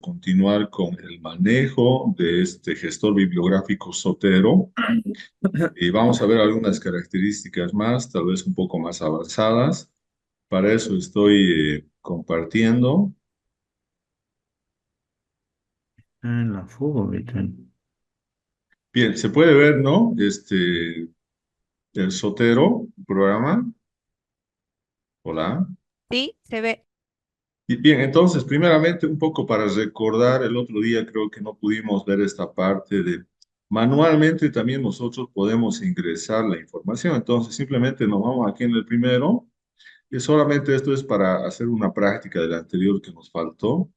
continuar con el manejo de este gestor bibliográfico Zotero y vamos a ver algunas características más, tal vez un poco más avanzadas. Para eso estoy compartiendo. En la fuga, ¿viste? Bien, se puede ver, ¿no? El Zotero, programa. Hola. Sí, se ve. Y bien, entonces, primeramente, un poco para recordar, el otro día creo que no pudimos ver esta parte de manualmente también nosotros podemos ingresar la información. Entonces, simplemente nos vamos aquí en el primero, y solamente esto es para hacer una práctica del anterior que nos faltó.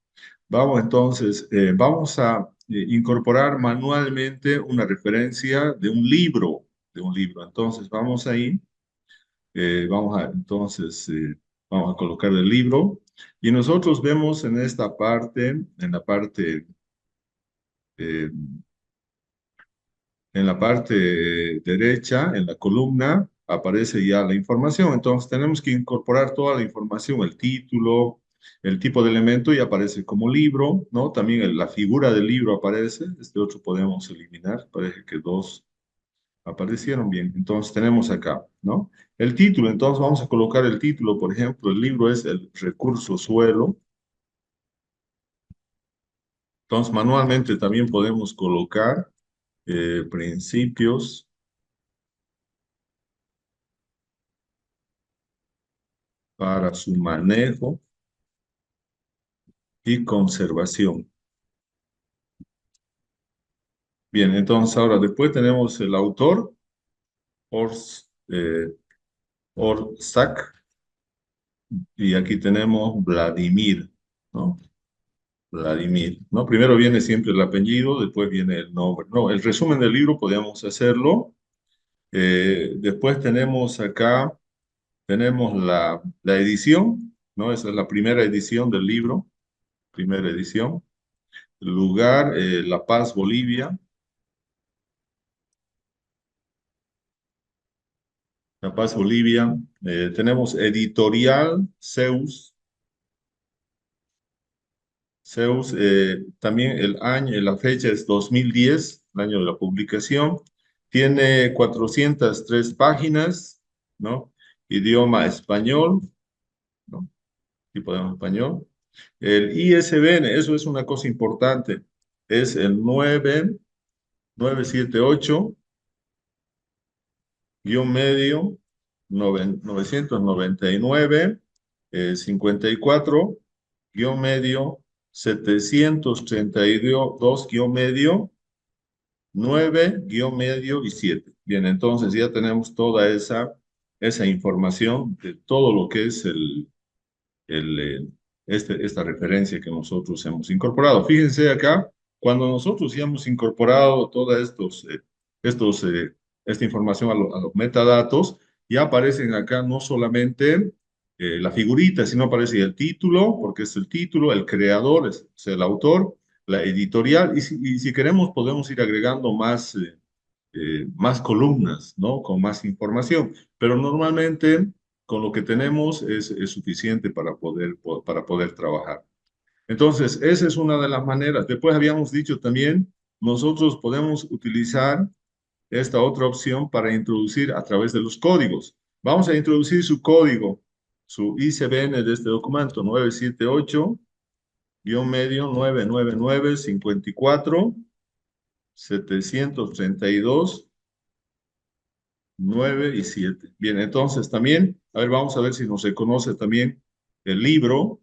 Vamos entonces, vamos a incorporar manualmente una referencia de un libro. Entonces, vamos ahí. Vamos a colocar el libro y nosotros vemos en eh, la parte derecha, en la columna, aparece ya la información. Entonces tenemos que incorporar toda la información, el título, el tipo de elemento y aparece como libro, ¿no? También la figura del libro aparece, este otro podemos eliminar, parece que dos aparecieron bien. Entonces tenemos acá, ¿no? El título, entonces vamos a colocar el título, por ejemplo, el libro es El recurso suelo. Entonces manualmente también podemos colocar principios para su manejo y conservación. Bien, entonces ahora después tenemos el autor, Ors, Orszak, y aquí tenemos Vladimir, ¿no? Vladimir, ¿no? Primero viene siempre el apellido, después viene el nombre. No, el resumen del libro podríamos hacerlo. Después tenemos acá, tenemos la edición, ¿no? Esa es la primera edición del libro, primera edición. El lugar, La Paz, Bolivia. La Paz, Bolivia. Tenemos editorial, Zeus. Zeus, también el año, la fecha es 2010, el año de la publicación. Tiene 403 páginas, ¿no? Idioma español, ¿no? Tipo de español. El ISBN, eso es una cosa importante, es el 9978 guión medio 999 54 guión medio 732 guión medio 9 guión medio y 7. Bien, entonces ya tenemos toda esa información de todo lo que es el, eh, esta referencia que nosotros hemos incorporado. Fíjense acá, cuando nosotros ya hemos incorporado toda estos, esta información a los metadatos, ya aparecen acá no solamente la figurita, sino aparece el título, porque es el título, el creador, es el autor, la editorial, y si queremos podemos ir agregando más columnas, ¿no? Con más información. Pero normalmente con lo que tenemos es suficiente para poder trabajar. Entonces, esa es una de las maneras. Después habíamos dicho también, nosotros podemos utilizar esta otra opción para introducir a través de los códigos. Vamos a introducir su código, su ICBN de este documento, 978-medio 999 54 732 9 y 7. Bien, entonces también, a ver, vamos a ver si nos reconoce también el libro,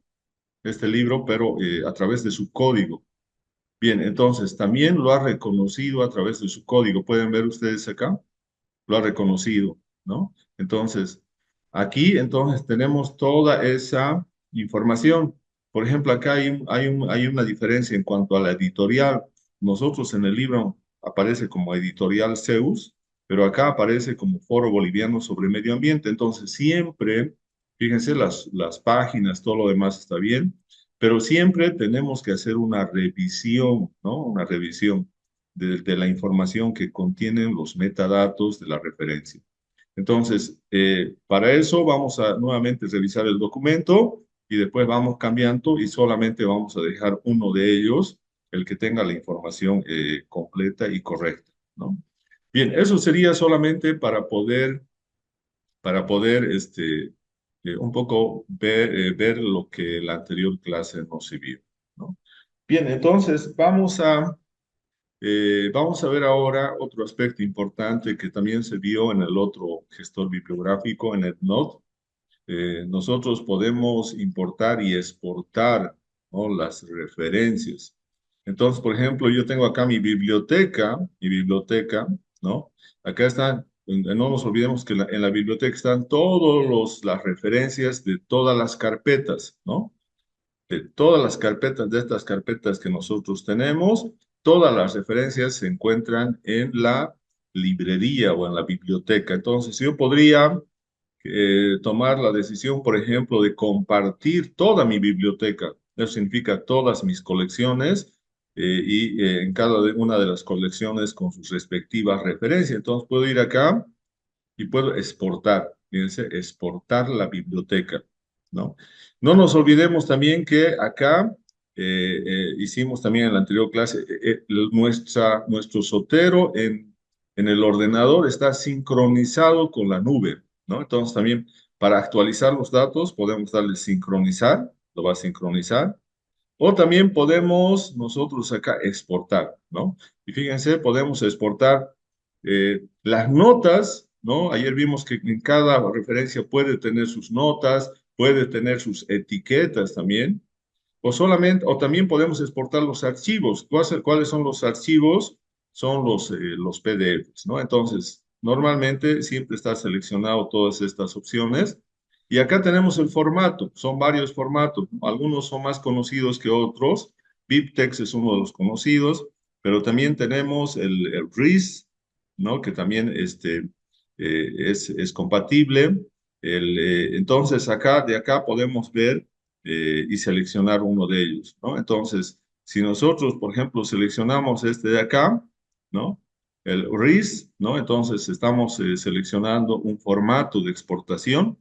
este libro, pero a través de su código. Bien, entonces también lo ha reconocido a través de su código. ¿Pueden ver ustedes acá? Lo ha reconocido, ¿no? Entonces, aquí entonces tenemos toda esa información. Por ejemplo, acá hay una diferencia en cuanto a la editorial. Nosotros en el libro aparece como editorial Zeus, pero acá aparece como Foro Boliviano sobre Medio Ambiente. Entonces, siempre, fíjense, las páginas, todo lo demás está bien, pero siempre tenemos que hacer una revisión, ¿no? Una revisión de la información que contienen los metadatos de la referencia. Entonces, para eso vamos a nuevamente revisar el documento y después vamos cambiando y solamente vamos a dejar uno de ellos, el que tenga la información completa y correcta, ¿no? Bien, eso sería solamente para poder un poco ver lo que la anterior clase nos sirvió, ¿no? Bien, entonces vamos a ver ahora otro aspecto importante que también se vio en el otro gestor bibliográfico, en EndNote. Nosotros podemos importar y exportar, ¿no?, las referencias. Entonces, por ejemplo, yo tengo acá mi biblioteca, ¿no? Acá están, no nos olvidemos que en la biblioteca están todas las referencias de todas las carpetas, ¿no? De todas las carpetas, de estas carpetas que nosotros tenemos, todas las referencias se encuentran en la librería o en la biblioteca. Entonces, yo podría tomar la decisión, por ejemplo, de compartir toda mi biblioteca. Eso significa todas mis colecciones y en cada una de las colecciones con sus respectivas referencias. Entonces, puedo ir acá y puedo exportar, fíjense, exportar la biblioteca, ¿no? No nos olvidemos también que acá hicimos también en la anterior clase, nuestro Zotero en el ordenador está sincronizado con la nube, ¿no? Entonces también para actualizar los datos podemos darle sincronizar, lo va a sincronizar, o también podemos nosotros acá exportar, ¿no? Y fíjense, podemos exportar las notas, ¿no? Ayer vimos que en cada referencia puede tener sus notas, puede tener sus etiquetas también, o también podemos exportar los archivos. ¿Cuáles son los archivos? Son los PDFs, ¿no? Entonces, normalmente siempre está seleccionado todas estas opciones. Y acá tenemos el formato. Son varios formatos. Algunos son más conocidos que otros. BibTeX es uno de los conocidos, pero también tenemos el RIS, ¿no? Que también es compatible. Entonces, de acá podemos ver y seleccionar uno de ellos, ¿no? Entonces, si nosotros, por ejemplo, seleccionamos este de acá, ¿no? El RIS, ¿no? Entonces estamos seleccionando un formato de exportación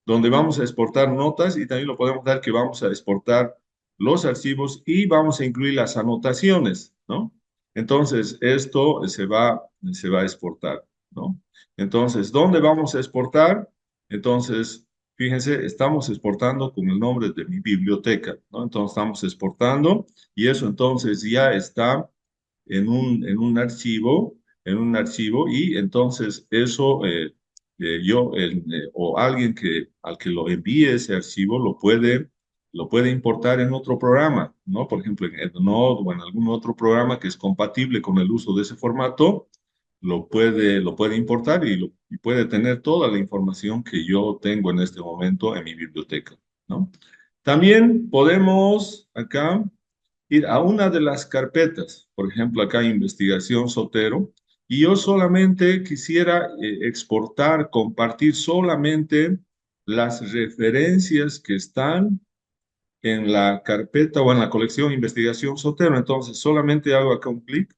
donde vamos a exportar notas y también lo podemos dar que vamos a exportar los archivos y vamos a incluir las anotaciones, ¿no? Entonces, esto se va a exportar, ¿no? Entonces, ¿dónde vamos a exportar? Entonces, fíjense, estamos exportando con el nombre de mi biblioteca, ¿no? Entonces, estamos exportando y eso entonces ya está en un archivo y entonces eso o alguien al que lo envíe ese archivo lo puede importar en otro programa, ¿no? Por ejemplo, en EndNote o en algún otro programa que es compatible con el uso de ese formato, lo puede importar y puede tener toda la información que yo tengo en este momento en mi biblioteca, ¿no? También podemos acá ir a una de las carpetas, por ejemplo, acá investigación Sotero, y yo solamente quisiera exportar, compartir solamente las referencias que están en la carpeta o en la colección investigación Sotero. Entonces, solamente hago acá un clic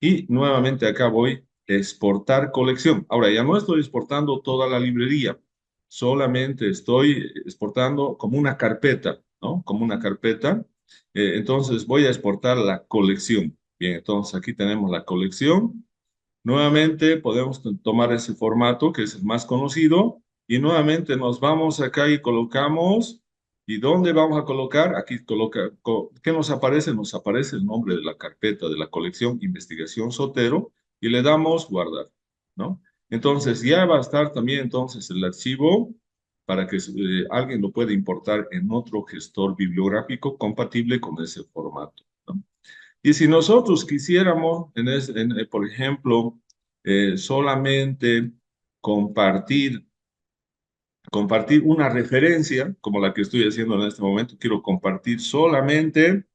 y nuevamente acá voy a exportar colección. Ahora, ya no estoy exportando toda la librería, solamente estoy exportando como una carpeta, ¿no? Como una carpeta. Entonces voy a exportar la colección. Bien, entonces aquí tenemos la colección. Nuevamente podemos tomar ese formato que es el más conocido y nuevamente nos vamos acá y colocamos. ¿Y dónde vamos a colocar? Aquí ¿qué nos aparece? Nos aparece el nombre de la carpeta de la colección Investigación Sotero y le damos guardar, ¿no? Entonces ya va a estar también entonces el archivo para que alguien lo pueda importar en otro gestor bibliográfico compatible con ese formato, ¿no? Y si nosotros quisiéramos, por ejemplo, solamente compartir, compartir una referencia, como la que estoy haciendo en este momento, quiero compartir solamente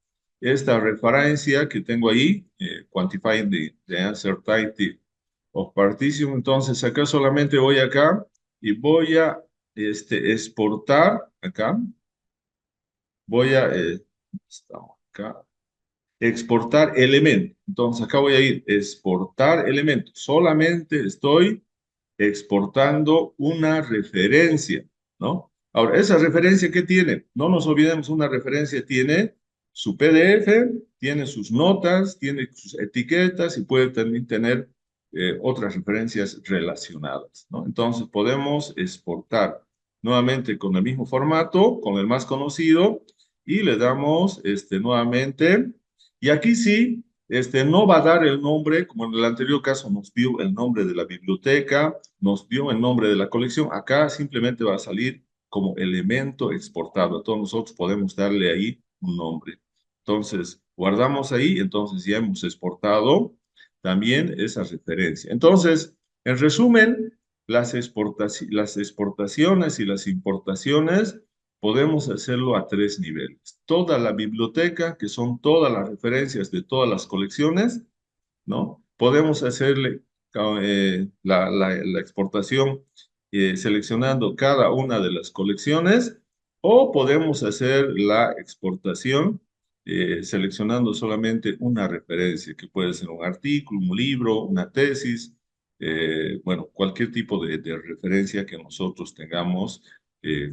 esta referencia que tengo ahí, quantifying the uncertainty of partition. Entonces, acá solamente voy acá y voy a exportar acá, estamos acá, exportar elemento. Entonces acá voy a ir exportar elemento. Solamente estoy exportando una referencia, ¿no? Ahora, ¿esa referencia qué tiene? No nos olvidemos, una referencia tiene su PDF, tiene sus notas, tiene sus etiquetas y puede también tener otras referencias relacionadas, ¿no? Entonces, podemos exportar nuevamente con el mismo formato, con el más conocido, y le damos nuevamente, y aquí sí, no va a dar el nombre, como en el anterior caso nos dio el nombre de la biblioteca, nos dio el nombre de la colección, acá simplemente va a salir como elemento exportado. Entonces nosotros podemos darle ahí un nombre. Entonces, guardamos ahí, entonces ya hemos exportado también esa referencia. Entonces, en resumen, las exportaciones y las importaciones podemos hacerlo a tres niveles. Toda la biblioteca, que son todas las referencias de todas las colecciones, ¿no? Podemos hacerle la exportación seleccionando cada una de las colecciones o podemos hacer la exportación seleccionando solamente una referencia, que puede ser un artículo, un libro, una tesis, bueno, cualquier tipo de referencia que nosotros tengamos eh,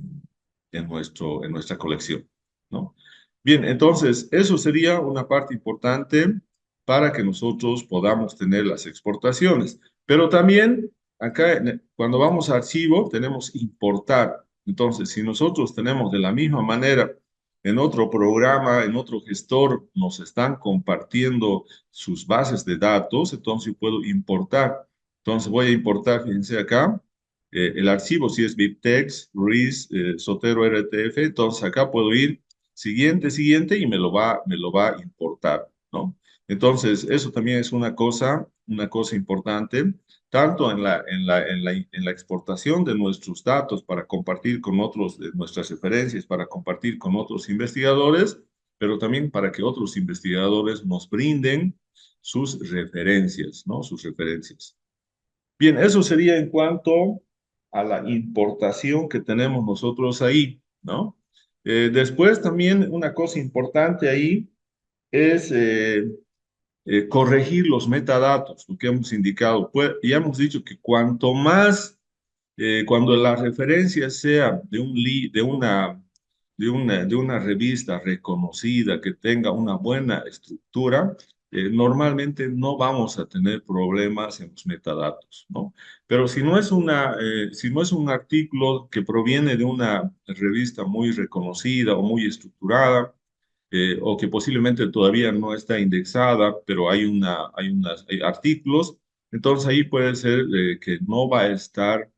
en nuestra colección, ¿no? Bien, entonces, eso sería una parte importante para que nosotros podamos tener las exportaciones. Pero también acá, cuando vamos a archivo, tenemos importar. Entonces, si nosotros tenemos de la misma manera en otro programa, en otro gestor, nos están compartiendo sus bases de datos, entonces yo puedo importar. Entonces voy a importar, fíjense acá, el archivo, si es BibTeX, RIS, Zotero RTF, entonces acá puedo ir siguiente, siguiente y me lo va a importar, ¿no? Entonces, eso también es una cosa importante, tanto en la exportación de nuestros datos para compartir con otros, de nuestras referencias, para compartir con otros investigadores, pero también para que otros investigadores nos brinden sus referencias, ¿no? Sus referencias. Bien, eso sería en cuanto a la importación que tenemos nosotros ahí, ¿no? Después también una cosa importante ahí es corregir los metadatos, lo que hemos indicado. Pues, ya hemos dicho que cuanto más cuando la referencia sea de de una revista reconocida que tenga una buena estructura, normalmente no vamos a tener problemas en los metadatos, ¿no? Pero si no es un artículo que proviene de una revista muy reconocida o muy estructurada, o que posiblemente todavía no está indexada, pero hay artículos, entonces ahí puede ser que no va a estar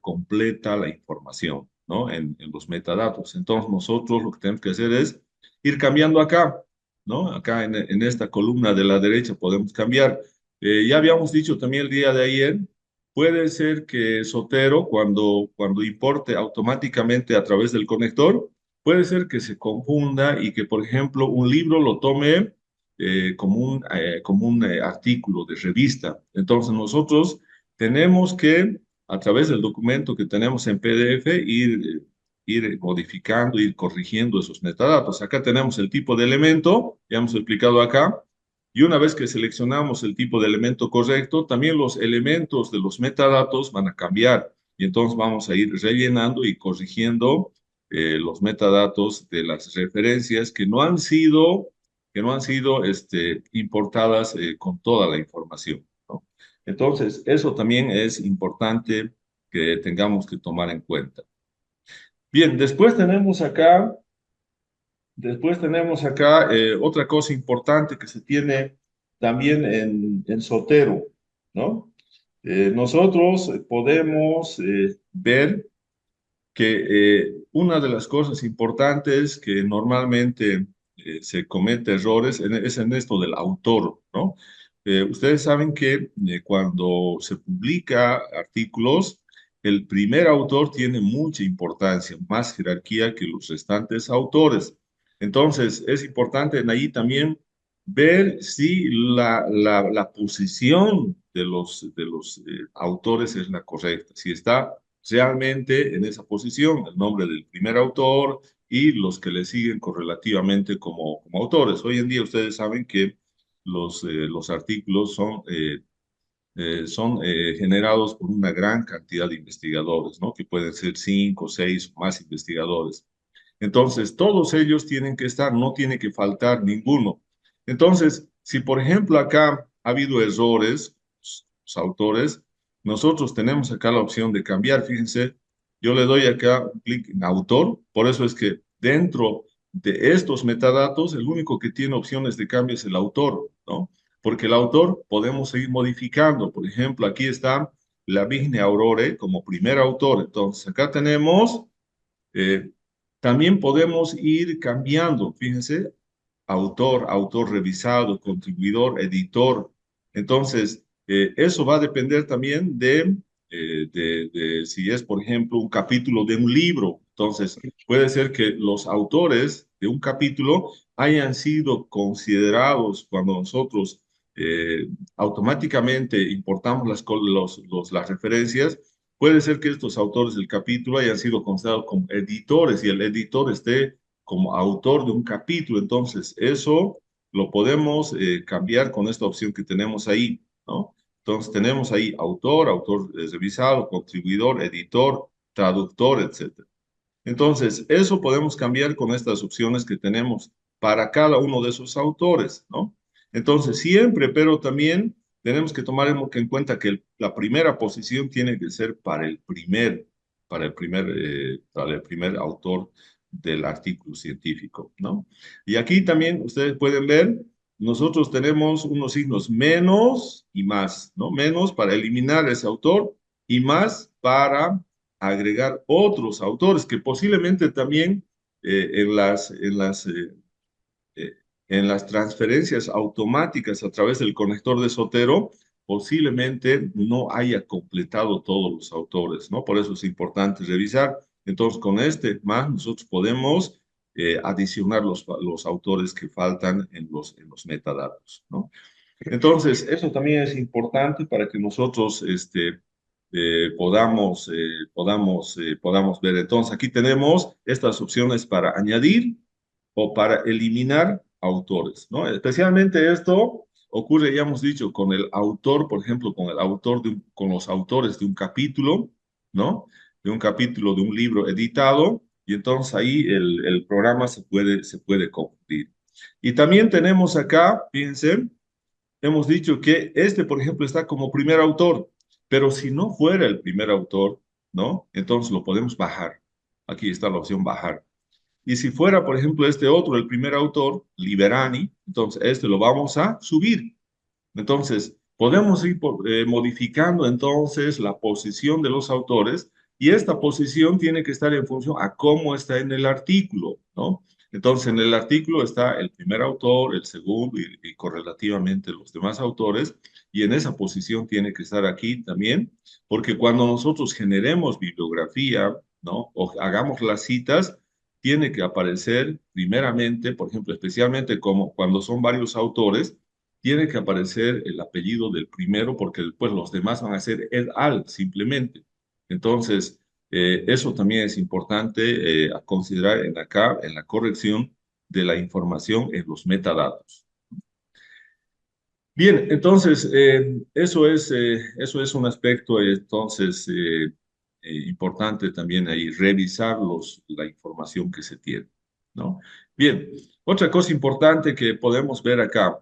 completa la información, ¿no? En los metadatos. Entonces nosotros lo que tenemos que hacer es ir cambiando acá, ¿no? Acá en esta columna de la derecha podemos cambiar. Ya habíamos dicho también el día de ayer, puede ser que Sotero, cuando importe automáticamente a través del conector, puede ser que se confunda y que, por ejemplo, un libro lo tome como un artículo de revista. Entonces nosotros tenemos que, a través del documento que tenemos en PDF, ir modificando, ir corrigiendo esos metadatos. Acá tenemos el tipo de elemento, ya hemos explicado acá, y una vez que seleccionamos el tipo de elemento correcto, también los elementos de los metadatos van a cambiar. Y entonces vamos a ir rellenando y corrigiendo los metadatos de las referencias que no han sido importadas con toda la información, ¿no? Entonces, eso también es importante que tengamos que tomar en cuenta. Bien, después tenemos acá otra cosa importante que se tiene también en Sotero, ¿no? Nosotros podemos ver que una de las cosas importantes que normalmente se comete errores es en esto del autor, ¿no? Ustedes saben que cuando se publica artículos, el primer autor tiene mucha importancia, más jerarquía que los restantes autores. Entonces, es importante en ahí también ver si la posición de los autores es la correcta, si está realmente en esa posición, el nombre del primer autor y los que le siguen correlativamente como autores. Hoy en día ustedes saben que los artículos son son generados por una gran cantidad de investigadores, ¿no? Que pueden ser cinco, seis o más investigadores. Entonces, todos ellos tienen que estar, no tiene que faltar ninguno. Entonces, si por ejemplo acá ha habido errores, los autores, nosotros tenemos acá la opción de cambiar. Fíjense, yo le doy acá un clic en autor, por eso es que dentro de estos metadatos, el único que tiene opciones de cambio es el autor, ¿no? Porque el autor podemos seguir modificando. Por ejemplo, aquí está Lavigne Aurore como primer autor. Entonces, acá tenemos eh, también podemos ir cambiando, fíjense, autor, autor revisado, contribuidor, editor. Entonces, eso va a depender también de si es, por ejemplo, un capítulo de un libro. Entonces, puede ser que los autores de un capítulo hayan sido considerados cuando nosotros automáticamente importamos las referencias. Puede ser que estos autores del capítulo hayan sido considerados como editores y el editor esté como autor de un capítulo. Entonces, eso lo podemos cambiar con esta opción que tenemos ahí, ¿no? Entonces, tenemos ahí autor, autor revisado, contribuidor, editor, traductor, etcétera. Entonces, eso podemos cambiar con estas opciones que tenemos para cada uno de esos autores, ¿no? Entonces, siempre, pero también tenemos que tomar en cuenta que la primera posición tiene que ser para el primer autor del artículo científico, ¿no? Y aquí también ustedes pueden ver, nosotros tenemos unos signos menos y más, ¿no? Menos para eliminar ese autor y más para agregar otros autores que posiblemente también eh, en las transferencias automáticas a través del conector de Zotero, posiblemente no haya completado todos los autores, ¿no? Por eso es importante revisar. Entonces, con este más, nosotros podemos adicionar los autores que faltan en los metadatos, ¿no? Entonces, eso también es importante para que nosotros podamos ver. Entonces, aquí tenemos estas opciones para añadir o para eliminar autores, ¿no? Especialmente esto ocurre, ya hemos dicho, con el autor, por ejemplo, con los autores de un capítulo, ¿no? De un capítulo de un libro editado, y entonces ahí el programa se puede confundir. Y también tenemos acá, fíjense, hemos dicho que este, por ejemplo, está como primer autor, pero si no fuera el primer autor, ¿no? Entonces lo podemos bajar. Aquí está la opción bajar. Y si fuera, por ejemplo, este otro, el primer autor, Liberani, entonces este lo vamos a subir. Entonces, podemos ir modificando entonces la posición de los autores y esta posición tiene que estar en función a cómo está en el artículo, ¿no? Entonces, en el artículo está el primer autor, el segundo y correlativamente los demás autores, y en esa posición tiene que estar aquí también, porque cuando nosotros generemos bibliografía, ¿no? O hagamos las citas, tiene que aparecer primeramente, por ejemplo, especialmente como cuando son varios autores, tiene que aparecer el apellido del primero porque después los demás van a ser et al simplemente. Entonces, eso también es importante a considerar en acá, en la corrección de la información en los metadatos. Bien, entonces, eso es un aspecto entonces importante también ahí, revisar la información que se tiene, ¿no? Bien, otra cosa importante que podemos ver acá.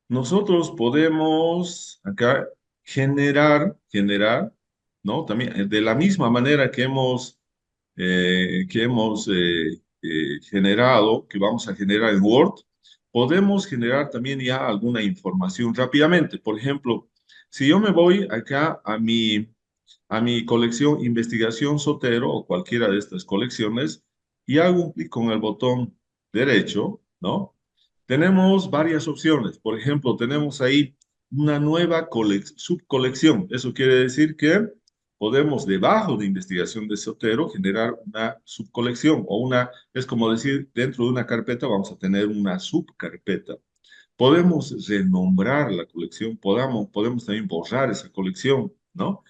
Nosotros podemos acá generar, ¿no? También de la misma manera que hemos generado, que vamos a generar en Word, podemos generar también ya alguna información rápidamente. Por ejemplo, si yo me voy acá a mi colección Investigación Sotero o cualquiera de estas colecciones y hago un clic con el botón derecho, ¿no? Tenemos varias opciones. Por ejemplo, tenemos ahí una nueva subcolección. Eso quiere decir que podemos debajo de investigación de Sotero generar una subcolección o es como decir, dentro de una carpeta vamos a tener una subcarpeta. Podemos renombrar la colección, podemos también borrar esa colección, ¿no?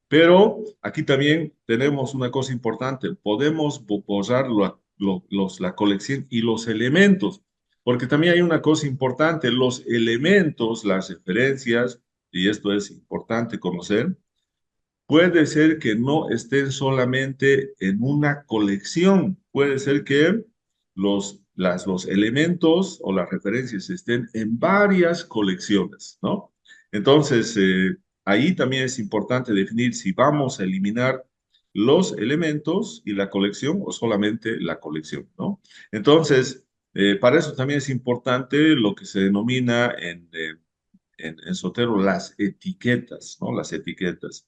Pero aquí también tenemos una cosa importante, podemos borrar la colección y los elementos, porque también hay una cosa importante, los elementos, las referencias y esto es importante conocer, puede ser que no estén solamente en una colección, puede ser que los elementos o las referencias estén en varias colecciones, ¿no? Entonces, ahí también es importante definir si vamos a eliminar los elementos y la colección o solamente la colección, ¿no? Entonces, para eso también es importante lo que se denomina en Sotero las etiquetas, ¿no? Las etiquetas.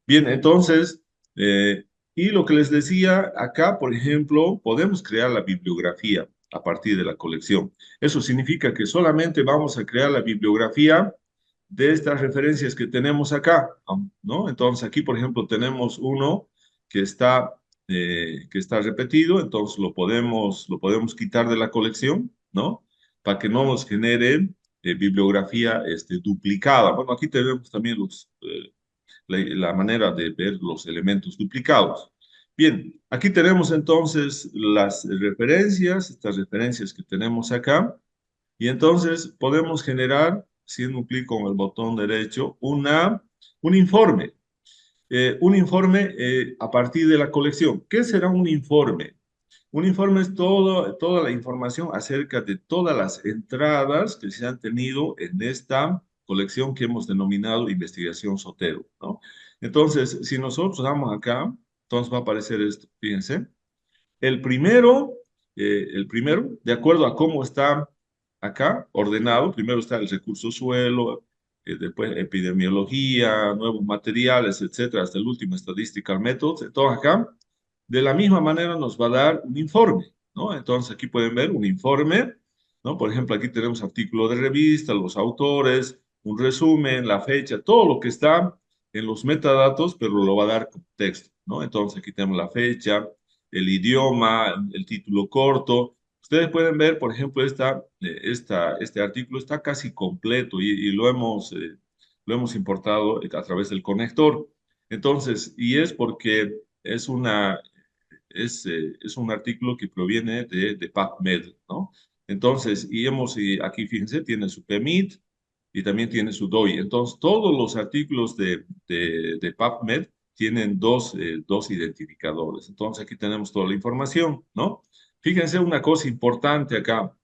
Bien, entonces, eh, y lo que les decía acá, por ejemplo, podemos crear la bibliografía a partir de la colección. Eso significa que solamente vamos a crear la bibliografía de estas referencias que tenemos acá, ¿no? Entonces, aquí, por ejemplo, tenemos uno que está repetido, entonces lo podemos quitar de la colección, ¿no? Para que no nos genere bibliografía duplicada. Bueno, aquí tenemos también la manera de ver los elementos duplicados. Bien, aquí tenemos entonces las referencias, estas referencias que tenemos acá, y entonces podemos generar, haciendo un clic con el botón derecho, un informe. Un informe a partir de la colección. ¿Qué será un informe? Un informe es toda la información acerca de todas las entradas que se han tenido en esta colección que hemos denominado Investigación Sotero, ¿no? Entonces, si nosotros damos acá, entonces va a aparecer esto, fíjense. El primero, de acuerdo a cómo está acá ordenado, primero está el recurso suelo, después epidemiología, nuevos materiales, etcétera, hasta el último statistical methods, entonces acá, de la misma manera nos va a dar un informe, ¿no? Entonces aquí pueden ver un informe, ¿no? Por ejemplo, aquí tenemos artículo de revista, los autores, un resumen, la fecha, todo lo que está en los metadatos, pero lo va a dar como texto, ¿no? Entonces aquí tenemos la fecha, el idioma, el título corto. Ustedes pueden ver, por ejemplo, este artículo está casi completo y lo hemos importado a través del conector. Entonces, y es porque es un artículo que proviene de PubMed, ¿no? Entonces, y aquí fíjense, tiene su PEMIT y también tiene su DOI. Entonces, todos los artículos de PubMed tienen dos identificadores. Entonces, aquí tenemos toda la información, ¿no? Fíjense una cosa importante acá.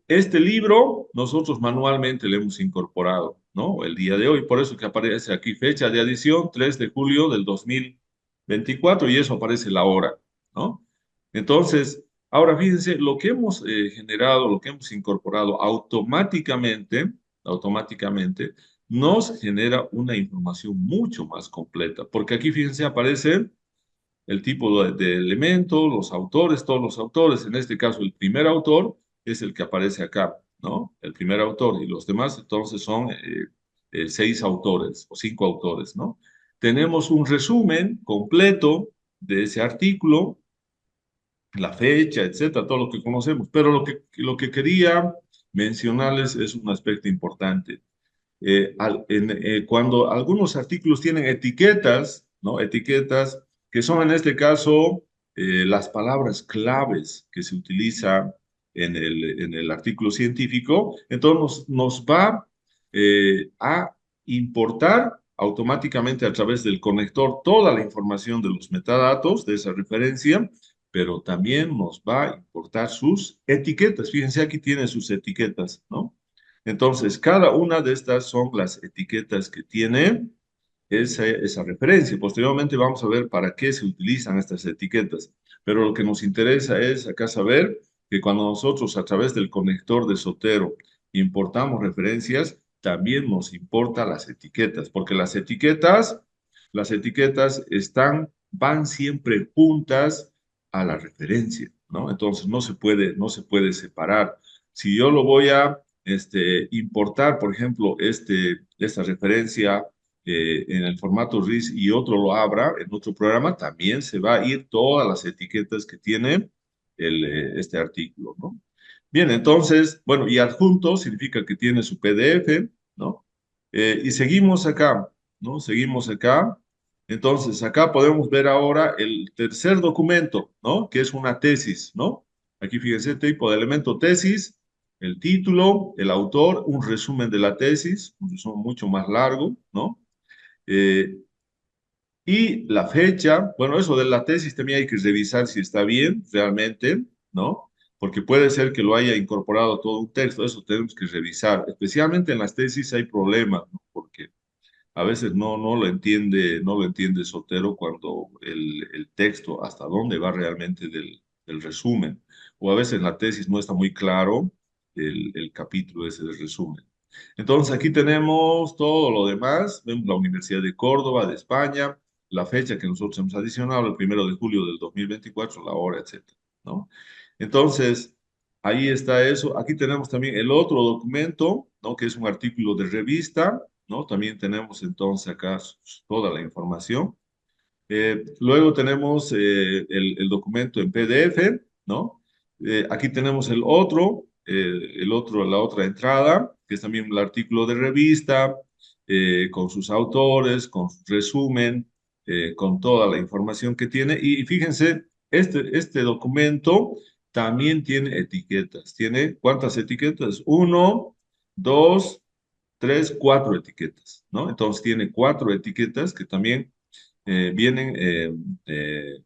Este libro nosotros manualmente le hemos incorporado, ¿no? El día de hoy, por eso que aparece aquí fecha de adición, 3 de julio del 2024 y eso aparece la hora, ¿no? Entonces, ahora fíjense, lo que hemos generado, lo que hemos incorporado automáticamente, nos genera una información mucho más completa, porque aquí fíjense, aparece el tipo de elemento, los autores, todos los autores. En este caso, el primer autor es el que aparece acá, ¿no? El primer autor y los demás entonces son 6 autores o 5 autores, ¿no? Tenemos un resumen completo de ese artículo, la fecha, etcétera, todo lo que conocemos. Pero lo que quería mencionarles es un aspecto importante cuando algunos artículos tienen etiquetas, ¿no? Etiquetas que son en este caso las palabras claves que se utilizan en el artículo científico, entonces nos va a importar automáticamente a través del conector toda la información de los metadatos de esa referencia, pero también nos va a importar sus etiquetas. Fíjense, aquí tiene sus etiquetas, ¿no? Entonces, cada una de estas son las etiquetas que tiene esa referencia. Posteriormente vamos a ver para qué se utilizan estas etiquetas. Pero lo que nos interesa es acá saber que cuando nosotros a través del conector de Sotero importamos referencias, también nos importa las etiquetas, porque las etiquetas van siempre juntas a la referencia, ¿no? Entonces no se puede separar. Si yo lo voy a importar, por ejemplo, esta referencia en el formato RIS y otro lo abra en otro programa, también se va a ir todas las etiquetas que tiene este artículo, ¿no? Bien, entonces, bueno, y adjunto significa que tiene su PDF, ¿no? Y seguimos acá, ¿no? Seguimos acá. Entonces, acá podemos ver ahora el tercer documento, ¿no? Que es una tesis, ¿no? Aquí fíjense, tipo de elemento tesis. el título, el autor, un resumen de la tesis, un resumen mucho más largo, ¿no? Eh, y la fecha, bueno, eso de la tesis también hay que revisar si está bien realmente, ¿no? Porque puede ser que lo haya incorporado todo un texto, eso tenemos que revisar. Especialmente en las tesis hay problemas, ¿no? Porque a veces no lo entiende Sotero cuando el texto, hasta dónde va realmente del resumen. O a veces en la tesis no está muy claro el capítulo ese del resumen. Entonces aquí tenemos todo lo demás, vemos la Universidad de Córdoba, de España, la fecha que nosotros hemos adicionado, el 1 de julio del 2024, la hora, etcétera, ¿no? Entonces, ahí está eso. Aquí tenemos también el otro documento, ¿no? Que es un artículo de revista, ¿no? También tenemos entonces acá toda la información. Luego tenemos el documento en PDF, ¿no? Aquí tenemos la otra entrada, que es también el artículo de revista, con sus autores, con su resumen, con toda la información que tiene. Y fíjense, este documento también tiene etiquetas. ¿Tiene cuántas etiquetas? Uno, dos, tres, cuatro etiquetas, ¿no? Entonces tiene cuatro etiquetas que también vienen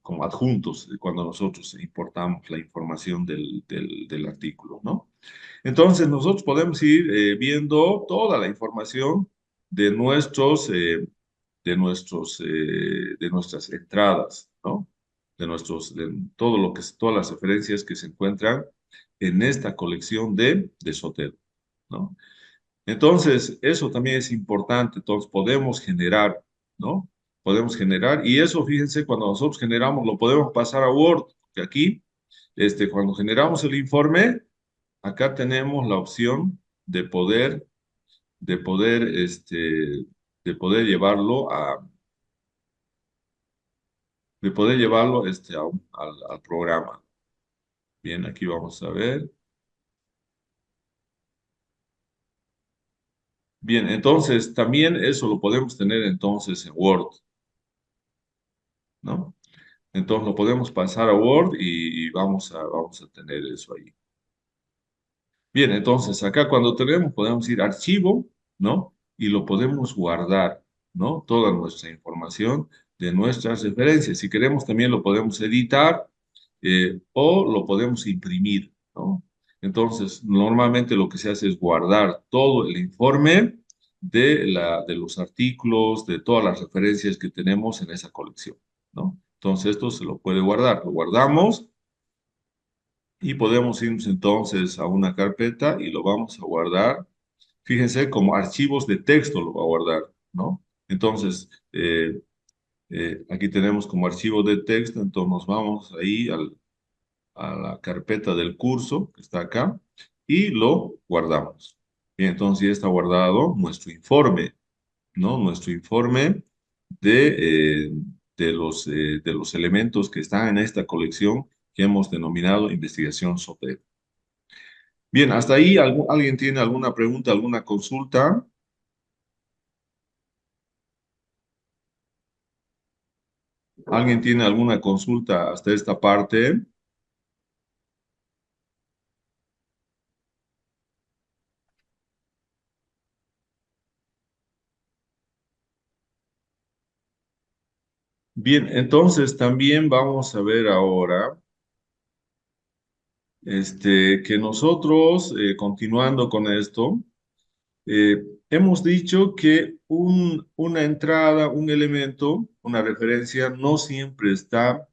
como adjuntos cuando nosotros importamos la información del artículo, ¿no? Entonces nosotros podemos ir viendo toda la información de de nuestras entradas, ¿no? De todo lo que todas las referencias que se encuentran en esta colección de Sotero, ¿no? Entonces, eso también es importante. Entonces, podemos generar, ¿no? Podemos generar, y eso, fíjense, cuando nosotros generamos, lo podemos pasar a Word, que aquí, cuando generamos el informe, acá tenemos la opción de poder, de poder llevarlo de poder llevarlo, al programa. Bien, aquí vamos a ver. Bien, entonces, también eso lo podemos tener entonces en Word, ¿no? Entonces lo podemos pasar a Word y vamos a tener eso ahí. Bien, entonces acá cuando tenemos podemos ir a archivo, ¿no? Y lo podemos guardar, ¿no? Toda nuestra información de nuestras referencias. Si queremos también lo podemos editar o lo podemos imprimir, ¿no? Entonces, normalmente lo que se hace es guardar todo el informe de los artículos, de todas las referencias que tenemos en esa colección, ¿no? Entonces, esto se lo puede guardar. Lo guardamos y podemos irnos entonces a una carpeta y lo vamos a guardar. Fíjense, como archivos de texto lo va a guardar, ¿no? Entonces, aquí tenemos como archivo de texto, entonces nos vamos ahí a la carpeta del curso que está acá y lo guardamos. Y entonces ya está guardado nuestro informe, ¿no? Nuestro informe de, de los elementos que están en esta colección que hemos denominado investigación SOTER. Bien, hasta ahí, ¿alguien tiene alguna pregunta, alguna consulta? ¿Alguien tiene alguna consulta hasta esta parte? Bien, entonces también vamos a ver ahora que nosotros, continuando con esto, hemos dicho que una entrada, un elemento, una referencia, no siempre está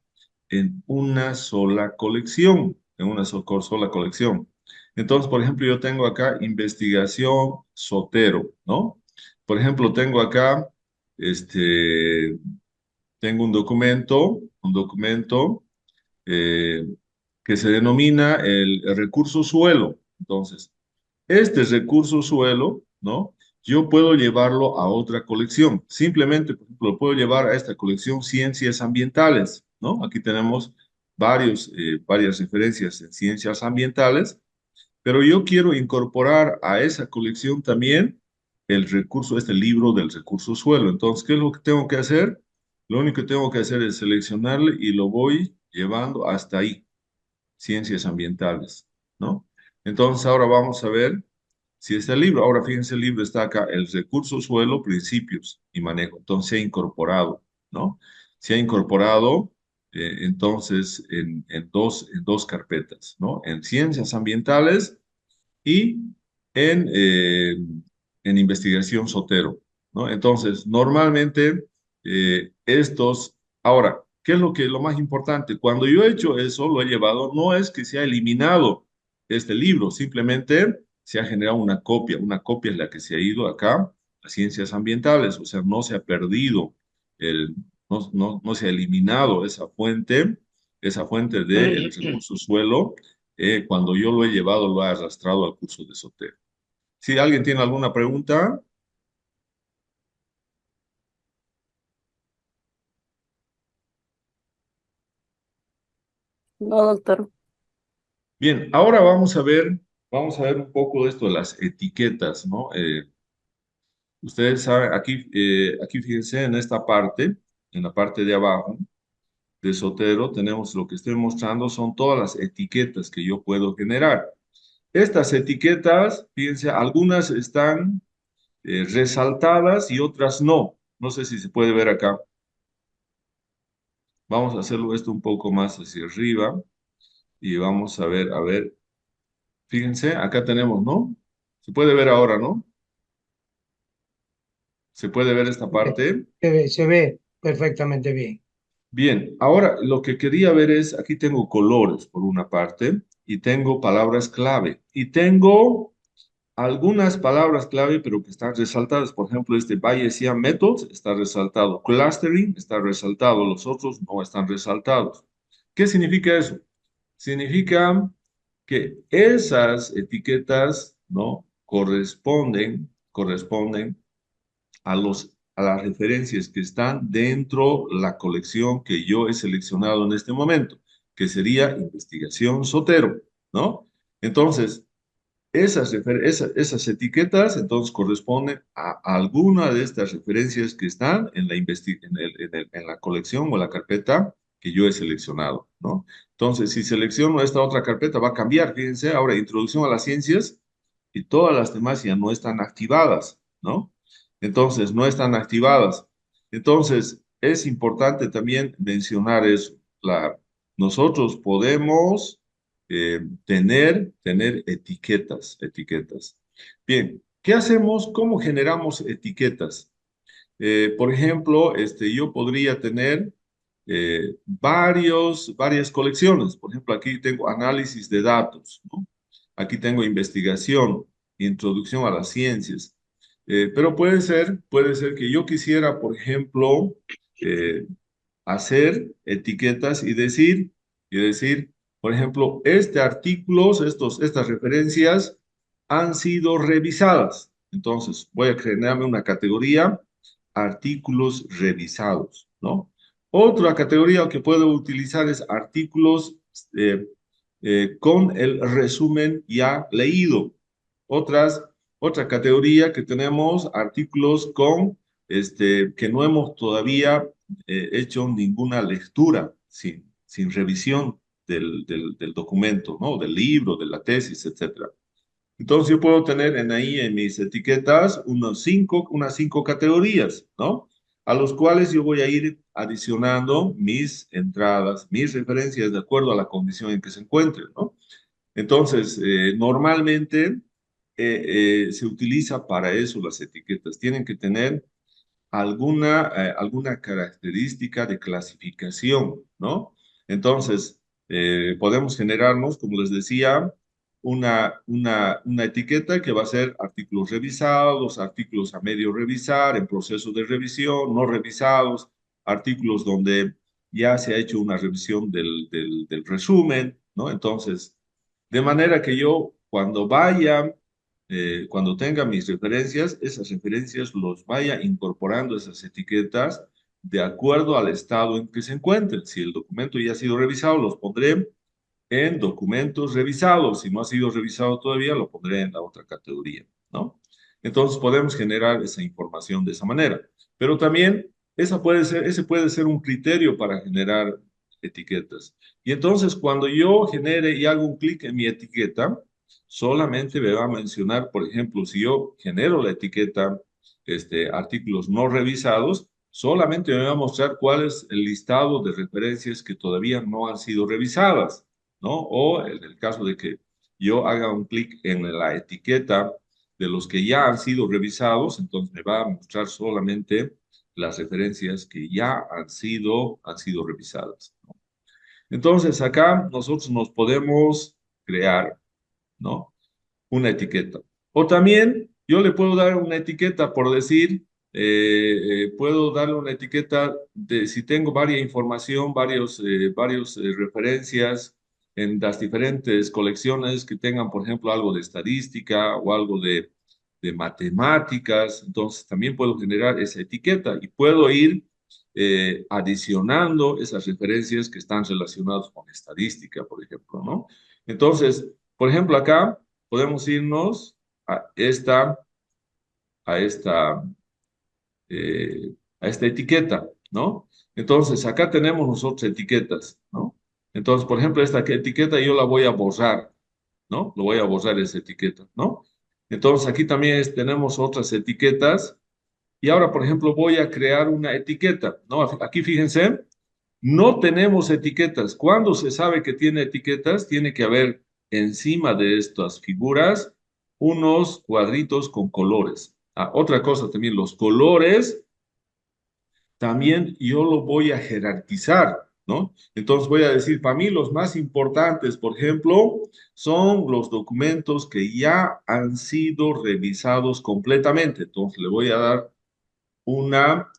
en una sola colección, en una sola colección. Entonces, por ejemplo, yo tengo acá investigación Sotero, ¿no? Por ejemplo, tengo acá, este, tengo un documento eh, que se denomina el recurso suelo. Entonces, este recurso suelo, ¿no? Yo puedo llevarlo a otra colección. Simplemente, por ejemplo, lo puedo llevar a esta colección Ciencias Ambientales, ¿no? Aquí tenemos varias referencias en ciencias ambientales, pero yo quiero incorporar a esa colección también el recurso, este libro del recurso suelo. Entonces, ¿qué es lo que tengo que hacer? Lo único que tengo que hacer es seleccionarle y lo voy llevando hasta ahí, ciencias ambientales, ¿no? Entonces ahora vamos a ver si está el libro. Ahora fíjense, el libro está acá, el recurso suelo, principios y manejo. Entonces se ha incorporado, ¿no? Se ha incorporado entonces en dos carpetas, ¿no? En ciencias ambientales y en investigación Sotero, ¿no? Entonces, normalmente ahora, ¿qué es lo más importante? Cuando yo he hecho eso, lo he llevado, no es que se ha eliminado este libro, simplemente se ha generado una copia es la que se ha ido acá a ciencias ambientales, o sea, no se ha perdido, el, no se ha eliminado esa fuente del recurso suelo cuando yo lo he llevado, lo he arrastrado al curso de Sotero. Si alguien tiene alguna pregunta, No, doctor. bien, ahora vamos a ver un poco de esto de las etiquetas, ¿no? Ustedes saben, aquí fíjense en esta parte, en la parte de abajo de Sotero, tenemos lo que estoy mostrando, son todas las etiquetas que yo puedo generar. Estas etiquetas, fíjense, algunas están resaltadas y otras no. No sé si se puede ver acá. Vamos a hacerlo esto un poco más hacia arriba y vamos a ver, fíjense, acá tenemos, ¿no? Se puede ver ahora, ¿no? Se puede ver esta parte. Se ve perfectamente bien. Bien, ahora lo que quería ver es, aquí tengo colores por una parte y tengo palabras clave y tengo algunas palabras clave pero que están resaltadas. Por ejemplo, este Bayesian Methods está resaltado, Clustering está resaltado, los otros no están resaltados. ¿Qué significa eso? Significa que esas etiquetas, ¿no? Corresponden a las referencias que están dentro de la colección que yo he seleccionado en este momento, que sería investigación Sotero, ¿no? Entonces, esas etiquetas entonces corresponden a alguna de estas referencias que están en en la colección o la carpeta que yo he seleccionado, ¿no? Entonces, si selecciono esta otra carpeta, va a cambiar. Fíjense, ahora introducción a las ciencias y todas las demás ya no están activadas, ¿no? Entonces, no están activadas. Entonces, es importante también mencionar eso. Nosotros podemos tener etiquetas. Bien, ¿qué hacemos? ¿Cómo generamos etiquetas? Por ejemplo, yo podría tener varias colecciones. Por ejemplo, aquí tengo análisis de datos, ¿no? Aquí tengo investigación, introducción a las ciencias. Pero puede ser que yo quisiera, por ejemplo, eh, hacer etiquetas y decir, por ejemplo, estas referencias han sido revisadas. Entonces, voy a generarme una categoría, artículos revisados, ¿no? Otra categoría que puedo utilizar es artículos eh, con el resumen ya leído. Otras, otra categoría que tenemos, artículos con que no hemos todavía hecho ninguna lectura sin revisión del documento, ¿no? Del libro, de la tesis, etcétera. Entonces yo puedo tener en mis etiquetas unas cinco categorías, ¿no? A los cuales yo voy a ir adicionando mis entradas, mis referencias de acuerdo a la condición en que se encuentren, ¿no? Entonces, normalmente se utiliza para eso las etiquetas. Tienen que tener alguna característica de clasificación, ¿no? Entonces, podemos generarnos, como les decía, una etiqueta que va a ser artículos revisados, artículos a medio revisar, en proceso de revisión, no revisados, artículos donde ya se ha hecho una revisión del resumen, ¿no? Entonces, de manera que yo cuando tenga mis referencias, esas referencias los vaya incorporando esas etiquetas de acuerdo al estado en que se encuentren. Si el documento ya ha sido revisado, los pondré en documentos revisados. Si no ha sido revisado todavía, lo pondré en la otra categoría, ¿no? Entonces podemos generar esa información de esa manera. Pero también ese puede ser un criterio para generar etiquetas. Y entonces cuando yo genere y hago un clic en mi etiqueta, solamente me va a mencionar, por ejemplo, si yo genero la etiqueta artículos no revisados, solamente me va a mostrar cuál es el listado de referencias que todavía no han sido revisadas, ¿no? O en el caso de que yo haga un clic en la etiqueta de los que ya han sido revisados, entonces me va a mostrar solamente las referencias que ya han sido revisadas, ¿no? Entonces acá nosotros nos podemos crear, ¿no? Una etiqueta. O también yo le puedo dar una etiqueta por decir, puedo darle una etiqueta de si tengo varias información, varios referencias en las diferentes colecciones que tengan, por ejemplo, algo de estadística o algo de matemáticas, entonces también puedo generar esa etiqueta y puedo ir adicionando esas referencias que están relacionadas con estadística, por ejemplo, ¿no? Entonces, por ejemplo, acá podemos irnos a esta, a esta, a esta etiqueta, ¿no? Entonces, acá tenemos nosotros etiquetas, ¿no? Entonces, por ejemplo, esta etiqueta yo la voy a borrar, ¿no? Lo voy a borrar esa etiqueta, ¿no? Entonces, aquí también tenemos otras etiquetas. Y ahora, por ejemplo, voy a crear una etiqueta, ¿no? Aquí fíjense, no tenemos etiquetas. Cuando se sabe que tiene etiquetas, tiene que haber encima de estas figuras unos cuadritos con colores. Ah, otra cosa también, los colores también yo lo voy a jerarquizar, ¿no? Entonces voy a decir, para mí los más importantes, por ejemplo, son los documentos que ya han sido revisados completamente. Entonces le voy a dar una,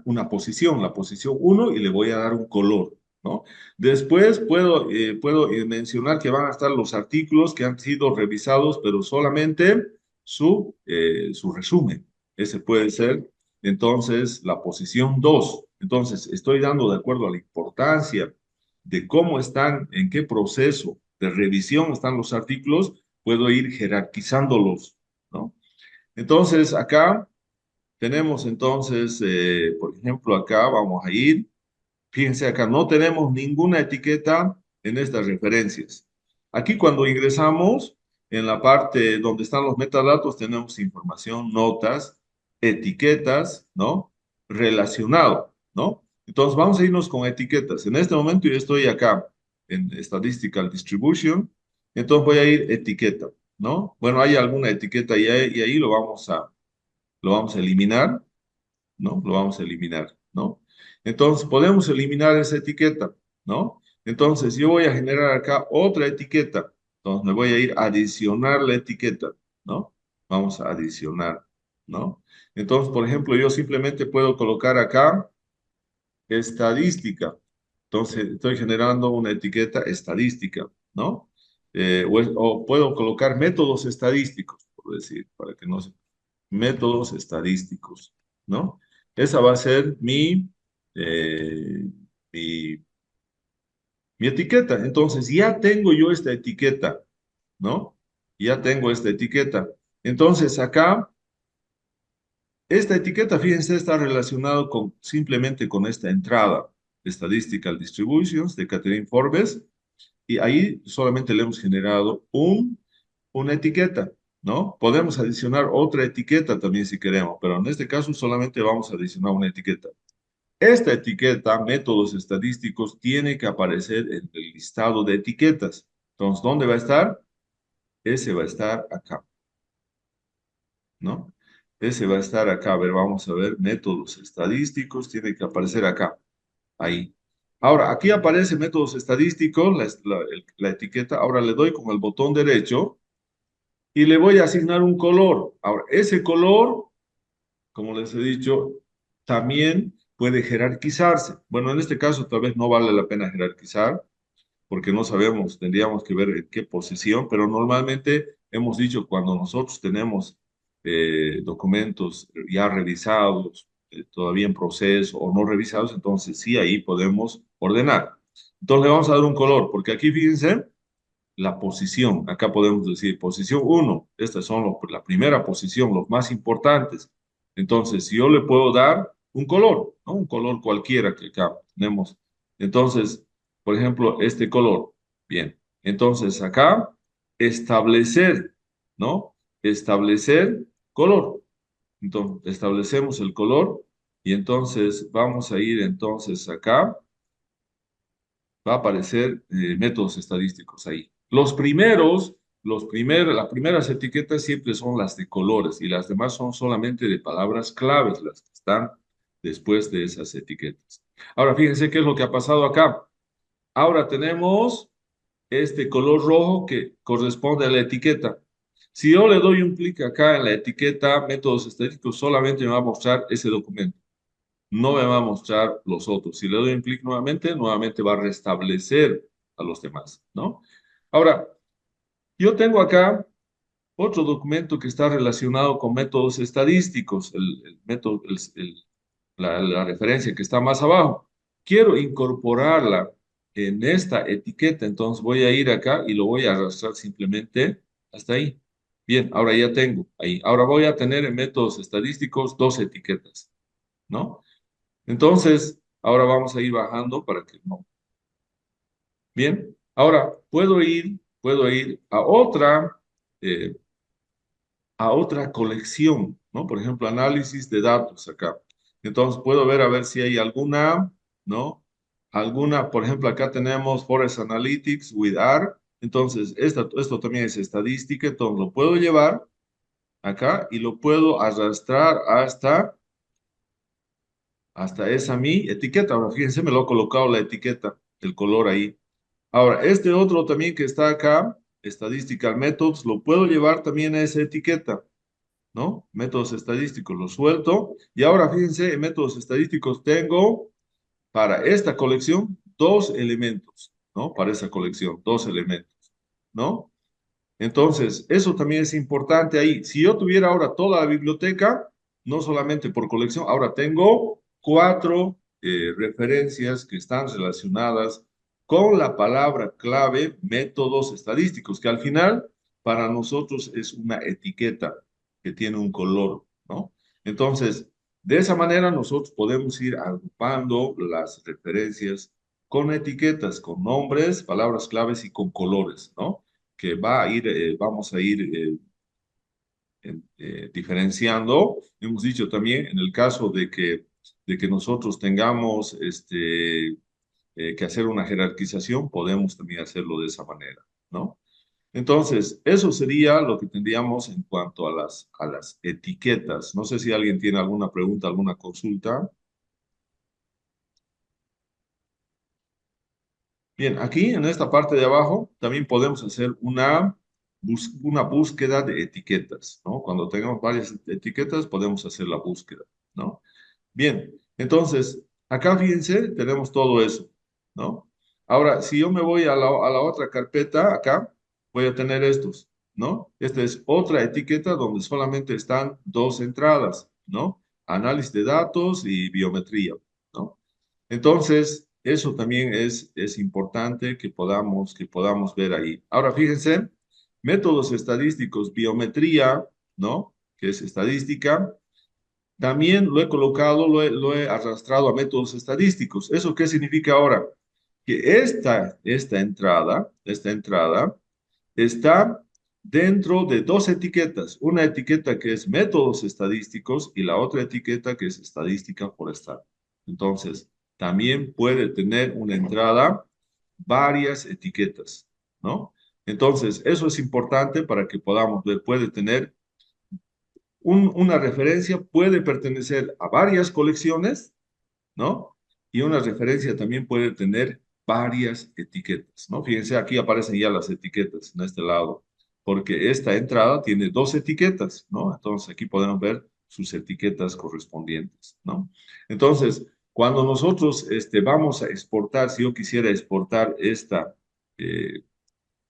una posición, la posición uno y le voy a dar un color, ¿no? Después puedo mencionar que van a estar los artículos que han sido revisados, pero solamente su resumen. Ese puede ser, entonces, la posición 2. Entonces, estoy dando de acuerdo a la importancia de cómo están, en qué proceso de revisión están los artículos, puedo ir jerarquizándolos, ¿no? Entonces, acá tenemos entonces, por ejemplo, acá vamos a ir, fíjense acá, no tenemos ninguna etiqueta en estas referencias. Aquí cuando ingresamos, en la parte donde están los metadatos, tenemos información, notas, etiquetas, ¿no? Relacionado, ¿no? Entonces vamos a irnos con etiquetas. En este momento yo estoy acá en Statistical Distribution, entonces voy a ir etiqueta, ¿no? Bueno, hay alguna etiqueta y ahí lo vamos a eliminar, ¿no? Lo vamos a eliminar, ¿no? Entonces, podemos eliminar esa etiqueta, ¿no? Entonces, yo voy a generar acá otra etiqueta. Entonces, me voy a ir a adicionar la etiqueta, ¿no? Vamos a adicionar, ¿no? Entonces, por ejemplo, yo simplemente puedo colocar acá estadística. Entonces, estoy generando una etiqueta estadística, ¿no? O puedo colocar métodos estadísticos, por decir, para que no se métodos estadísticos, ¿no? Esa va a ser eh, mi, mi etiqueta. Entonces, ya tengo yo esta etiqueta, ¿no? Ya tengo esta etiqueta. Entonces, acá, esta etiqueta, fíjense, está relacionado con, simplemente con esta entrada, Statistical Distributions de Catherine Forbes, y ahí solamente le hemos generado una etiqueta, ¿no? Podemos adicionar otra etiqueta también si queremos, pero en este caso solamente vamos a adicionar una etiqueta. Esta etiqueta, métodos estadísticos, tiene que aparecer en el listado de etiquetas. Entonces, ¿dónde va a estar? Ese va a estar acá, ¿no? Ese va a estar acá. A ver, vamos a ver, métodos estadísticos, tiene que aparecer acá, ahí. Ahora, aquí aparece métodos estadísticos, la etiqueta. Ahora le doy con el botón derecho y le voy a asignar un color. Ahora, ese color, como les he dicho, también puede jerarquizarse. Bueno, en este caso tal vez no vale la pena jerarquizar porque no sabemos, tendríamos que ver en qué posición, pero normalmente hemos dicho cuando nosotros tenemos documentos ya revisados, todavía en proceso o no revisados, entonces sí, ahí podemos ordenar. Entonces le vamos a dar un color, porque aquí fíjense, la posición. Acá podemos decir posición uno. Estas son la primera posición, los más importantes. Entonces, si yo le puedo dar un color, ¿no? Un color cualquiera que acá tenemos. Entonces, por ejemplo, este color. Bien. Entonces, acá establecer, ¿no? Establecer color. Entonces, establecemos el color y entonces vamos a ir entonces acá, va a aparecer métodos estadísticos ahí. Las primeras etiquetas siempre son las de colores y las demás son solamente de palabras claves, las que están después de esas etiquetas. Ahora, fíjense qué es lo que ha pasado acá. Ahora tenemos este color rojo que corresponde a la etiqueta. Si yo le doy un clic acá en la etiqueta métodos estadísticos, solamente me va a mostrar ese documento. No me va a mostrar los otros. Si le doy un clic nuevamente, nuevamente va a restablecer a los demás, ¿no? Ahora, yo tengo acá otro documento que está relacionado con métodos estadísticos, el método, la referencia que está más abajo. Quiero incorporarla en esta etiqueta, entonces voy a ir acá y lo voy a arrastrar simplemente hasta ahí. Bien, ahora ya tengo ahí. Ahora voy a tener en métodos estadísticos dos etiquetas, ¿no? Entonces, ahora vamos a ir bajando para que no. Bien, ahora puedo ir eh, a otra colección, ¿no? Por ejemplo, análisis de datos acá. Entonces puedo ver a ver si hay alguna, ¿no? Alguna, por ejemplo, acá tenemos Forest Analytics with R. Entonces, esto también es estadística, entonces lo puedo llevar acá y lo puedo arrastrar hasta esa mi etiqueta. Ahora, fíjense, me lo he colocado la etiqueta, el color ahí. Ahora, este otro también que está acá, Statistical Methods, lo puedo llevar también a esa etiqueta. ¿No? Métodos estadísticos, los suelto. Y ahora fíjense, en métodos estadísticos tengo para esta colección dos elementos, ¿no? Para esa colección, dos elementos, ¿no? Entonces, eso también es importante ahí. Si yo tuviera ahora toda la biblioteca, no solamente por colección, ahora tengo cuatro referencias que están relacionadas con la palabra clave métodos estadísticos, que al final para nosotros es una etiqueta que tiene un color, ¿no? Entonces, de esa manera nosotros podemos ir agrupando las referencias con etiquetas, con nombres, palabras claves y con colores, ¿no? Que vamos a ir diferenciando. Hemos dicho también, en el caso de que nosotros tengamos que hacer una jerarquización, podemos también hacerlo de esa manera, ¿no? Entonces, eso sería lo que tendríamos en cuanto a a las etiquetas. No sé si alguien tiene alguna pregunta, alguna consulta. Bien, aquí en esta parte de abajo también podemos hacer una búsqueda de etiquetas, ¿no? Cuando tengamos varias etiquetas podemos hacer la búsqueda, ¿no? Bien, entonces, acá fíjense, tenemos todo eso, ¿no? Ahora, si yo me voy a a la otra carpeta, acá, voy a tener estos, ¿no? Esta es otra etiqueta donde solamente están dos entradas, ¿no? Análisis de datos y biometría, ¿no? Entonces, eso también es importante que podamos ver ahí. Ahora, fíjense, métodos estadísticos, biometría, ¿no? Que es estadística. También lo he colocado, lo he arrastrado a métodos estadísticos. ¿Eso qué significa ahora? Que esta entrada está dentro de dos etiquetas. Una etiqueta que es métodos estadísticos y la otra etiqueta que es estadística forestal. Entonces, también puede tener una entrada varias etiquetas, ¿no? Entonces, eso es importante para que podamos ver, puede tener una referencia, puede pertenecer a varias colecciones, ¿no? Y una referencia también puede tener varias etiquetas, ¿no? Fíjense, aquí aparecen ya las etiquetas en este lado, porque esta entrada tiene dos etiquetas, ¿no? Entonces aquí podemos ver sus etiquetas correspondientes, ¿no? Entonces, cuando nosotros vamos a exportar, si yo quisiera exportar eh,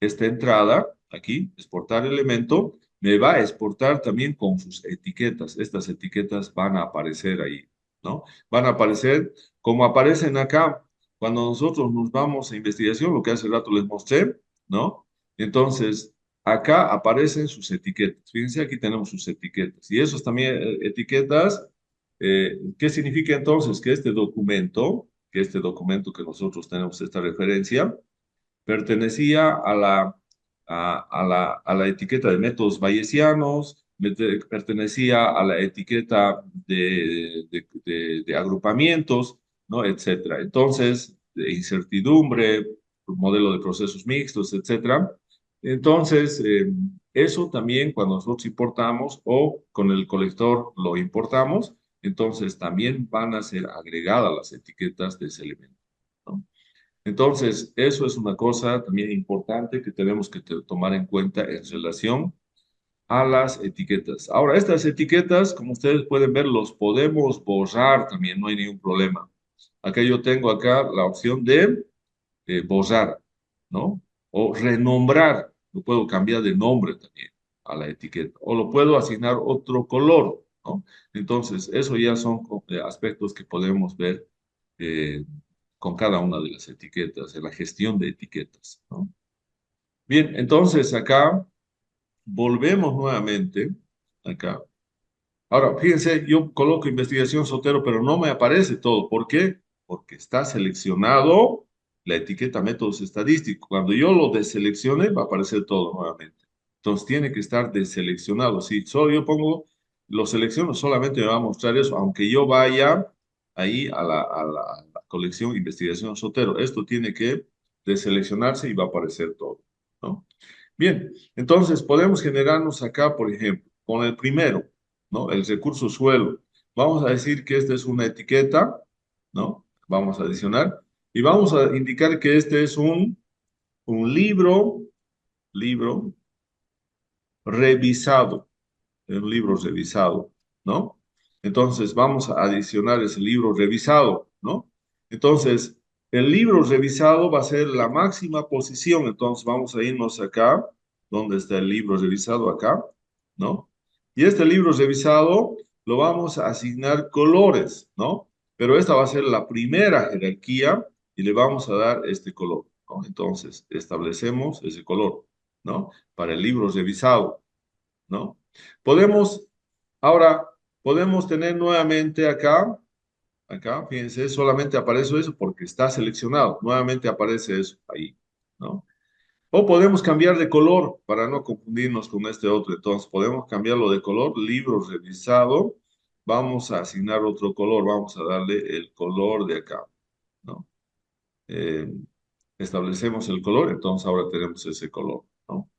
esta entrada, aquí, exportar elemento, me va a exportar también con sus etiquetas. Estas etiquetas van a aparecer ahí, ¿no? Van a aparecer como aparecen acá. Cuando nosotros nos vamos a investigación, lo que hace rato les mostré, ¿no? Entonces, acá aparecen sus etiquetas. Fíjense, aquí tenemos sus etiquetas. Y esos también etiquetas, ¿qué significa entonces? Que este documento que nosotros tenemos, esta referencia, pertenecía a a la etiqueta de métodos bayesianos, pertenecía a la etiqueta de agrupamientos, ¿no? Etcétera. Entonces, de incertidumbre, modelo de procesos mixtos, etcétera. Entonces, eso también cuando nosotros importamos o con el colector lo importamos, entonces también van a ser agregadas las etiquetas de ese elemento, ¿no? Entonces, eso es una cosa también importante que tenemos que tomar en cuenta en relación a las etiquetas. Ahora, estas etiquetas, como ustedes pueden ver, los podemos borrar también, no hay ningún problema. Acá yo tengo acá la opción de borrar, ¿no? O renombrar, lo puedo cambiar de nombre también a la etiqueta, o lo puedo asignar otro color, ¿no? Entonces, eso ya son aspectos que podemos ver eh, con cada una de las etiquetas, en la gestión de etiquetas, ¿no? Bien, entonces acá volvemos nuevamente, acá. Ahora, fíjense, yo coloco investigación Sotero, pero no me aparece todo. ¿Por qué? Porque está seleccionado la etiqueta métodos estadísticos. Cuando yo lo deseleccione, va a aparecer todo nuevamente. Entonces, tiene que estar deseleccionado. Si solo yo pongo, lo selecciono, solamente me va a mostrar eso, aunque yo vaya ahí a la colección investigación Sotero. Esto tiene que deseleccionarse y va a aparecer todo, ¿no? Bien, entonces podemos generarnos acá, por ejemplo, con el primero, ¿no? El recurso suelo. Vamos a decir que esta es una etiqueta, ¿no? Vamos a adicionar y vamos a indicar que este es un libro revisado, un libro revisado, ¿no? Entonces vamos a adicionar ese libro revisado, ¿no? Entonces, el libro revisado va a ser la máxima posición, entonces vamos a irnos acá, ¿dónde está el libro revisado? Acá, ¿no? Y este libro revisado lo vamos a asignar colores, ¿no? Pero esta va a ser la primera jerarquía y le vamos a dar este color, ¿no? Entonces, establecemos ese color, ¿no? Para el libro revisado, ¿no? Podemos, ahora, podemos tener nuevamente acá, fíjense, solamente aparece eso porque está seleccionado, nuevamente aparece eso ahí, ¿no? O podemos cambiar de color para no confundirnos con este otro, entonces podemos cambiarlo de color, libro revisado, vamos a asignar otro color, vamos a darle el color de acá, ¿no? Eh, establecemos el color, entonces ahora tenemos ese color, ¿no?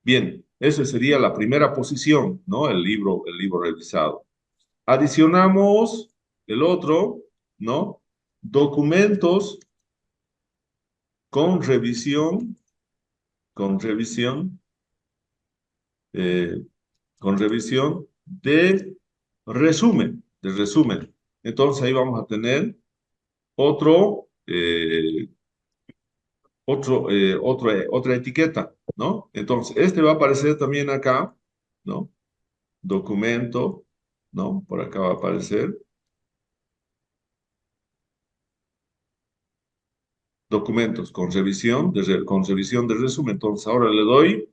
Bien, esa sería la primera posición, ¿no? El libro revisado. Adicionamos el otro, ¿no? Documentos con revisión, con revisión, eh, con revisión de resumen. Entonces ahí vamos a tener otro, otra etiqueta, ¿no? Entonces, este va a aparecer también acá, ¿no? Documento, ¿no? Por acá va a aparecer. Documentos con revisión de resumen. Entonces, ahora le doy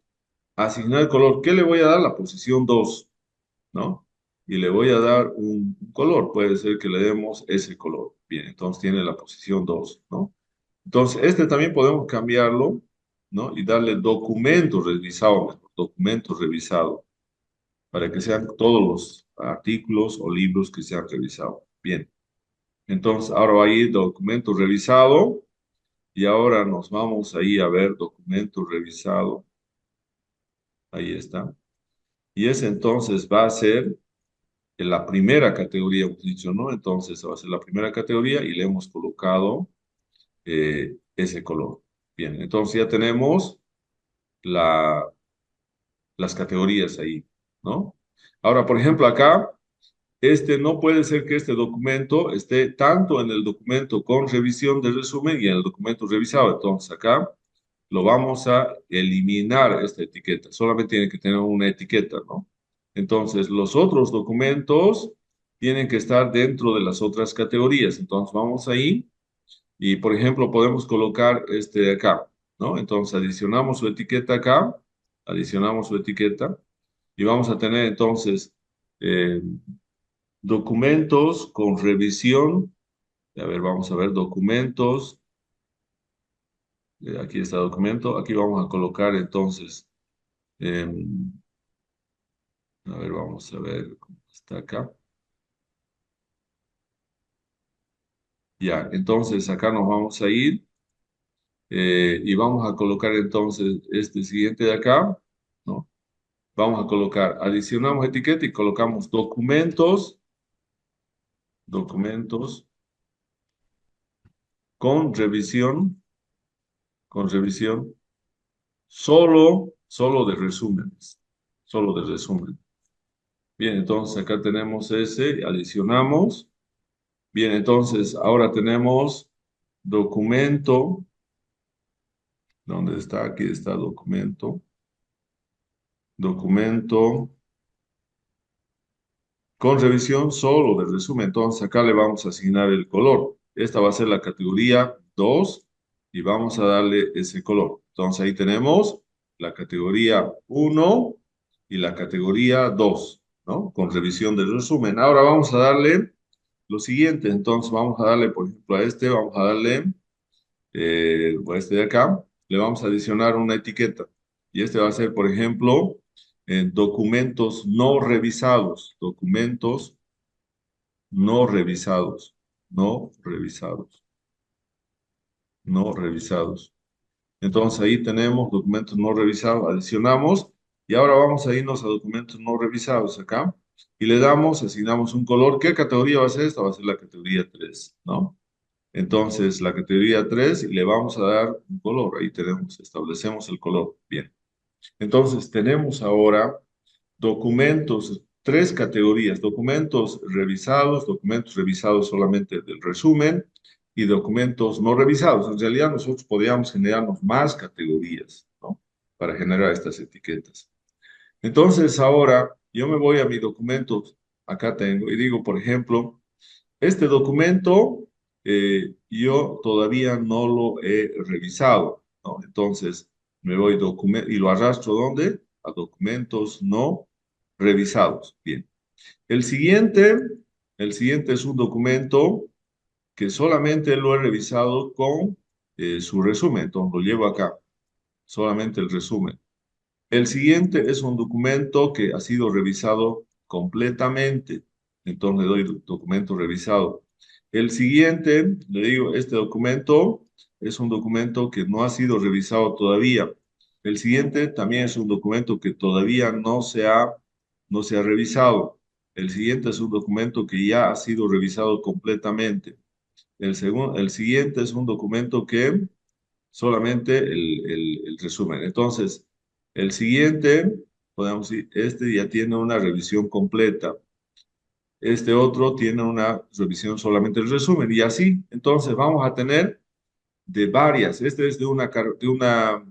asignar color. ¿Qué le voy a dar? La posición 2, ¿no? Y le voy a dar un color. Puede ser que le demos ese color. Bien, entonces tiene la posición 2, ¿no? Entonces, este también podemos cambiarlo, ¿no? Y darle documento revisado, mejor, documento revisado, para que sean todos los artículos o libros que se han revisado. Bien, entonces ahora va a ir documento revisado. Y ahora nos vamos ahí a ver documento revisado. Ahí está. Y ese entonces va a ser en la primera categoría, hemos dicho, ¿no? Entonces va a ser la primera categoría y le hemos colocado ese color. Bien, entonces ya tenemos la, las categorías ahí, ¿no? Ahora, por ejemplo, acá, este no puede ser que este documento esté tanto en el documento con revisión de resumen y en el documento revisado. Entonces acá lo vamos a eliminar esta etiqueta. Solamente tiene que tener una etiqueta, ¿no? Entonces, los otros documentos tienen que estar dentro de las otras categorías. Entonces, vamos ahí y, por ejemplo, podemos colocar este de acá, ¿no? Entonces, adicionamos su etiqueta acá, adicionamos su etiqueta y vamos a tener entonces eh, documentos con revisión. A ver, vamos a ver documentos Aquí está el documento. Aquí vamos a colocar entonces, em, a ver, vamos a ver cómo está acá. Ya, entonces acá nos vamos a ir y vamos a colocar entonces este siguiente de acá, ¿no? Vamos a colocar, adicionamos etiqueta y colocamos documentos, documentos con con revisión, solo de resúmenes, solo de resumen. Bien, entonces acá tenemos ese, adicionamos. Bien, entonces ahora tenemos documento. ¿Dónde está? Aquí está documento. Documento con revisión solo de resumen. Entonces acá le vamos a asignar el color. Esta va a ser la categoría 2 y vamos a darle ese color. Entonces ahí tenemos la categoría 1 y la categoría 2, ¿no? Con revisión del resumen. Ahora vamos a darle lo siguiente. Entonces vamos a darle, por ejemplo, a este, vamos a darle, o a este de acá, le vamos a adicionar una etiqueta. Y este va a ser, por ejemplo, documentos no revisados, documentos no revisados, no revisados, no revisados. Entonces ahí tenemos documentos no revisados, adicionamos y ahora vamos a irnos a documentos no revisados acá y le damos, asignamos un color. ¿Qué categoría va a ser esta? Va a ser la categoría 3, ¿no? Entonces la categoría 3 y le vamos a dar un color. Ahí tenemos, establecemos el color. Bien. Entonces tenemos ahora documentos, tres categorías, documentos revisados solamente del resumen y documentos no revisados. En realidad nosotros podríamos generarnos más categorías, ¿no? Para generar estas etiquetas. Entonces ahora yo me voy a mi documento, acá tengo, y digo, por ejemplo, este documento yo todavía no lo he revisado, ¿no? Entonces me voy y lo arrastro ¿dónde? A documentos no revisados. Bien. El siguiente, el siguiente es un documento que solamente lo he revisado con su resumen. Entonces lo llevo acá, solamente el resumen. El siguiente es un documento que ha sido revisado completamente. Entonces le doy documento revisado. El siguiente, le digo, este documento es un documento que no ha sido revisado todavía. El siguiente también es un documento que todavía no se ha revisado. El siguiente es un documento que ya ha sido revisado completamente. El siguiente es un documento que solamente el resumen. Entonces, el siguiente, podemos decir, este ya tiene una revisión completa. Este otro tiene una revisión solamente el resumen. Y así, entonces, vamos a tener de varias. Este es de una carpeta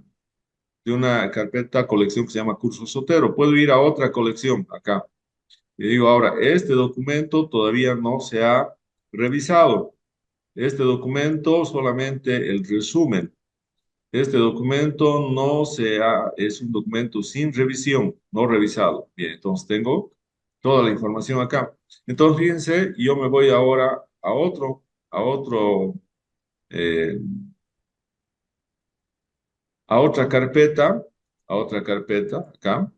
colección que se llama Curso Sotero. Puedo ir a otra colección acá. Y digo, ahora, este documento todavía no se ha revisado. Este documento solamente el resumen. Este documento es un documento sin revisión, no revisado. Bien, entonces tengo toda la información acá. Entonces, fíjense, yo me voy ahora a otro, eh, a otra carpeta, acá,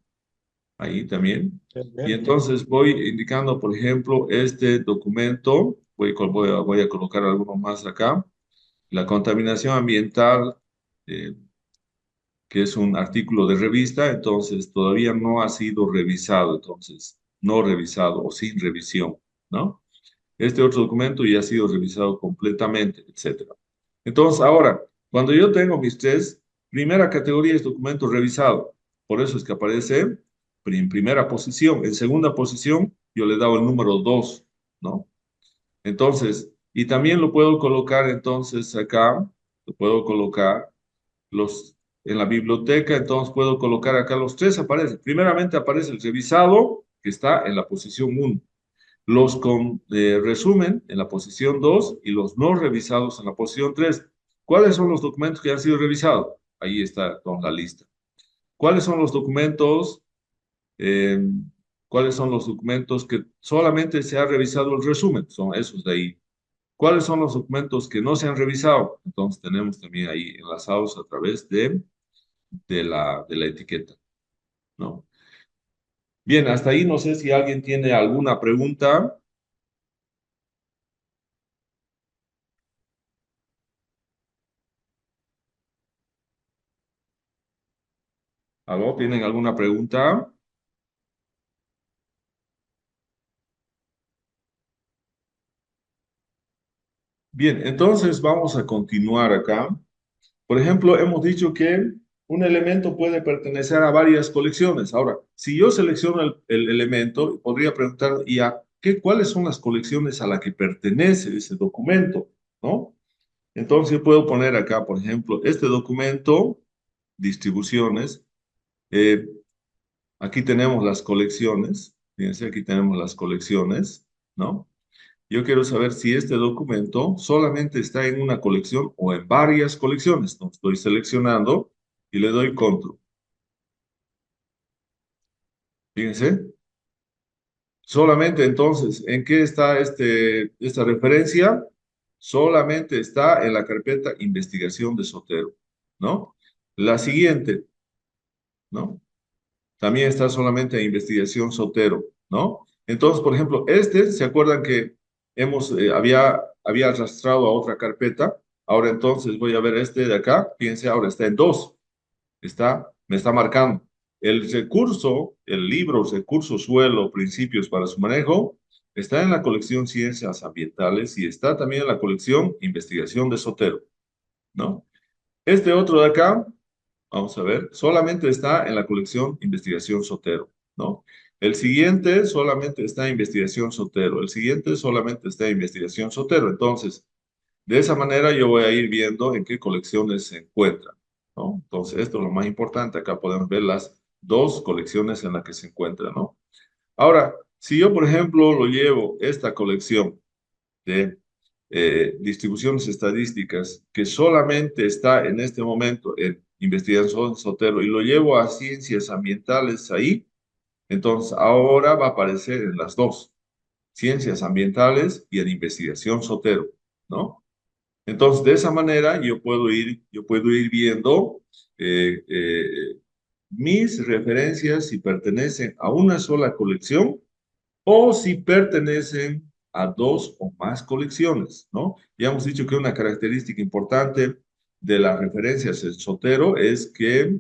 ahí también. Y Perfecto. entonces voy indicando, por ejemplo, este documento, voy a colocar algunos más acá. La contaminación ambiental, eh, que es un artículo de revista, entonces todavía no ha sido revisado, entonces no revisado o sin revisión, ¿no? Este otro documento ya ha sido revisado completamente, etcétera. Entonces, ahora, cuando yo tengo mis tres, primera categoría es documento revisado, por eso es que aparece en primera posición. En segunda posición, yo le he dado el número 2, ¿no? Entonces, y también lo puedo colocar entonces acá, lo puedo colocar en la biblioteca, entonces puedo colocar acá los tres aparecen. Primeramente aparece el revisado, que está en la posición 1, los con resumen en la posición 2 y los no revisados en la posición 3. ¿Cuáles son los documentos que han sido revisados? Ahí está con la lista. ¿Cuáles son los documentos? eh, ¿Cuáles son los documentos que solamente se ha revisado el resumen? Son esos de ahí. ¿Cuáles son los documentos que no se han revisado? Entonces tenemos también ahí enlazados a través de la etiqueta, ¿no? Bien, hasta ahí no sé si alguien tiene alguna pregunta. ¿Aló? ¿Tienen alguna pregunta? Bien, entonces vamos a continuar acá. Por ejemplo, hemos dicho que un elemento puede pertenecer a varias colecciones. Ahora, si yo selecciono el elemento, podría preguntar, ¿y a cuáles son las colecciones a las que pertenece ese documento? ¿No? Entonces yo puedo poner acá, por ejemplo, este documento, distribuciones. eh, Aquí tenemos las colecciones. Fíjense, aquí tenemos las colecciones, ¿no? Yo quiero saber si este documento solamente está en una colección o en varias colecciones. Entonces estoy seleccionando y le doy control. Fíjense, solamente entonces, ¿en qué está esta referencia? Solamente está en la carpeta investigación de Sotero, ¿no? La siguiente, ¿no? También está solamente en investigación Sotero, ¿no? Entonces, por ejemplo, ¿se acuerdan que había arrastrado a otra carpeta? Ahora entonces voy a ver este de acá, fíjense, ahora está en dos, me está marcando. El recurso, el libro, recurso suelo, principios para su manejo, está en la colección Ciencias Ambientales y está también en la colección Investigación de Sotero, ¿no? Este otro de acá, vamos a ver, solamente está en la colección Investigación Sotero, ¿no? El siguiente solamente está en Investigación Sotero. El siguiente solamente está en Investigación Sotero. Entonces, de esa manera yo voy a ir viendo en qué colecciones se encuentran, ¿no? Entonces, esto es lo más importante. Acá podemos ver las dos colecciones en las que se encuentran, ¿no? Ahora, si yo, por ejemplo, lo llevo esta colección de distribuciones estadísticas que solamente está en este momento en investigación Sotero y lo llevo a ciencias ambientales ahí, entonces ahora va a aparecer en las dos, ciencias ambientales y en investigación Sotero, ¿no? Entonces, de esa manera yo puedo ir viendo eh, eh, mis referencias si pertenecen a una sola colección o si pertenecen a dos o más colecciones, ¿no? Ya hemos dicho que una característica importante de las referencias en Sotero es que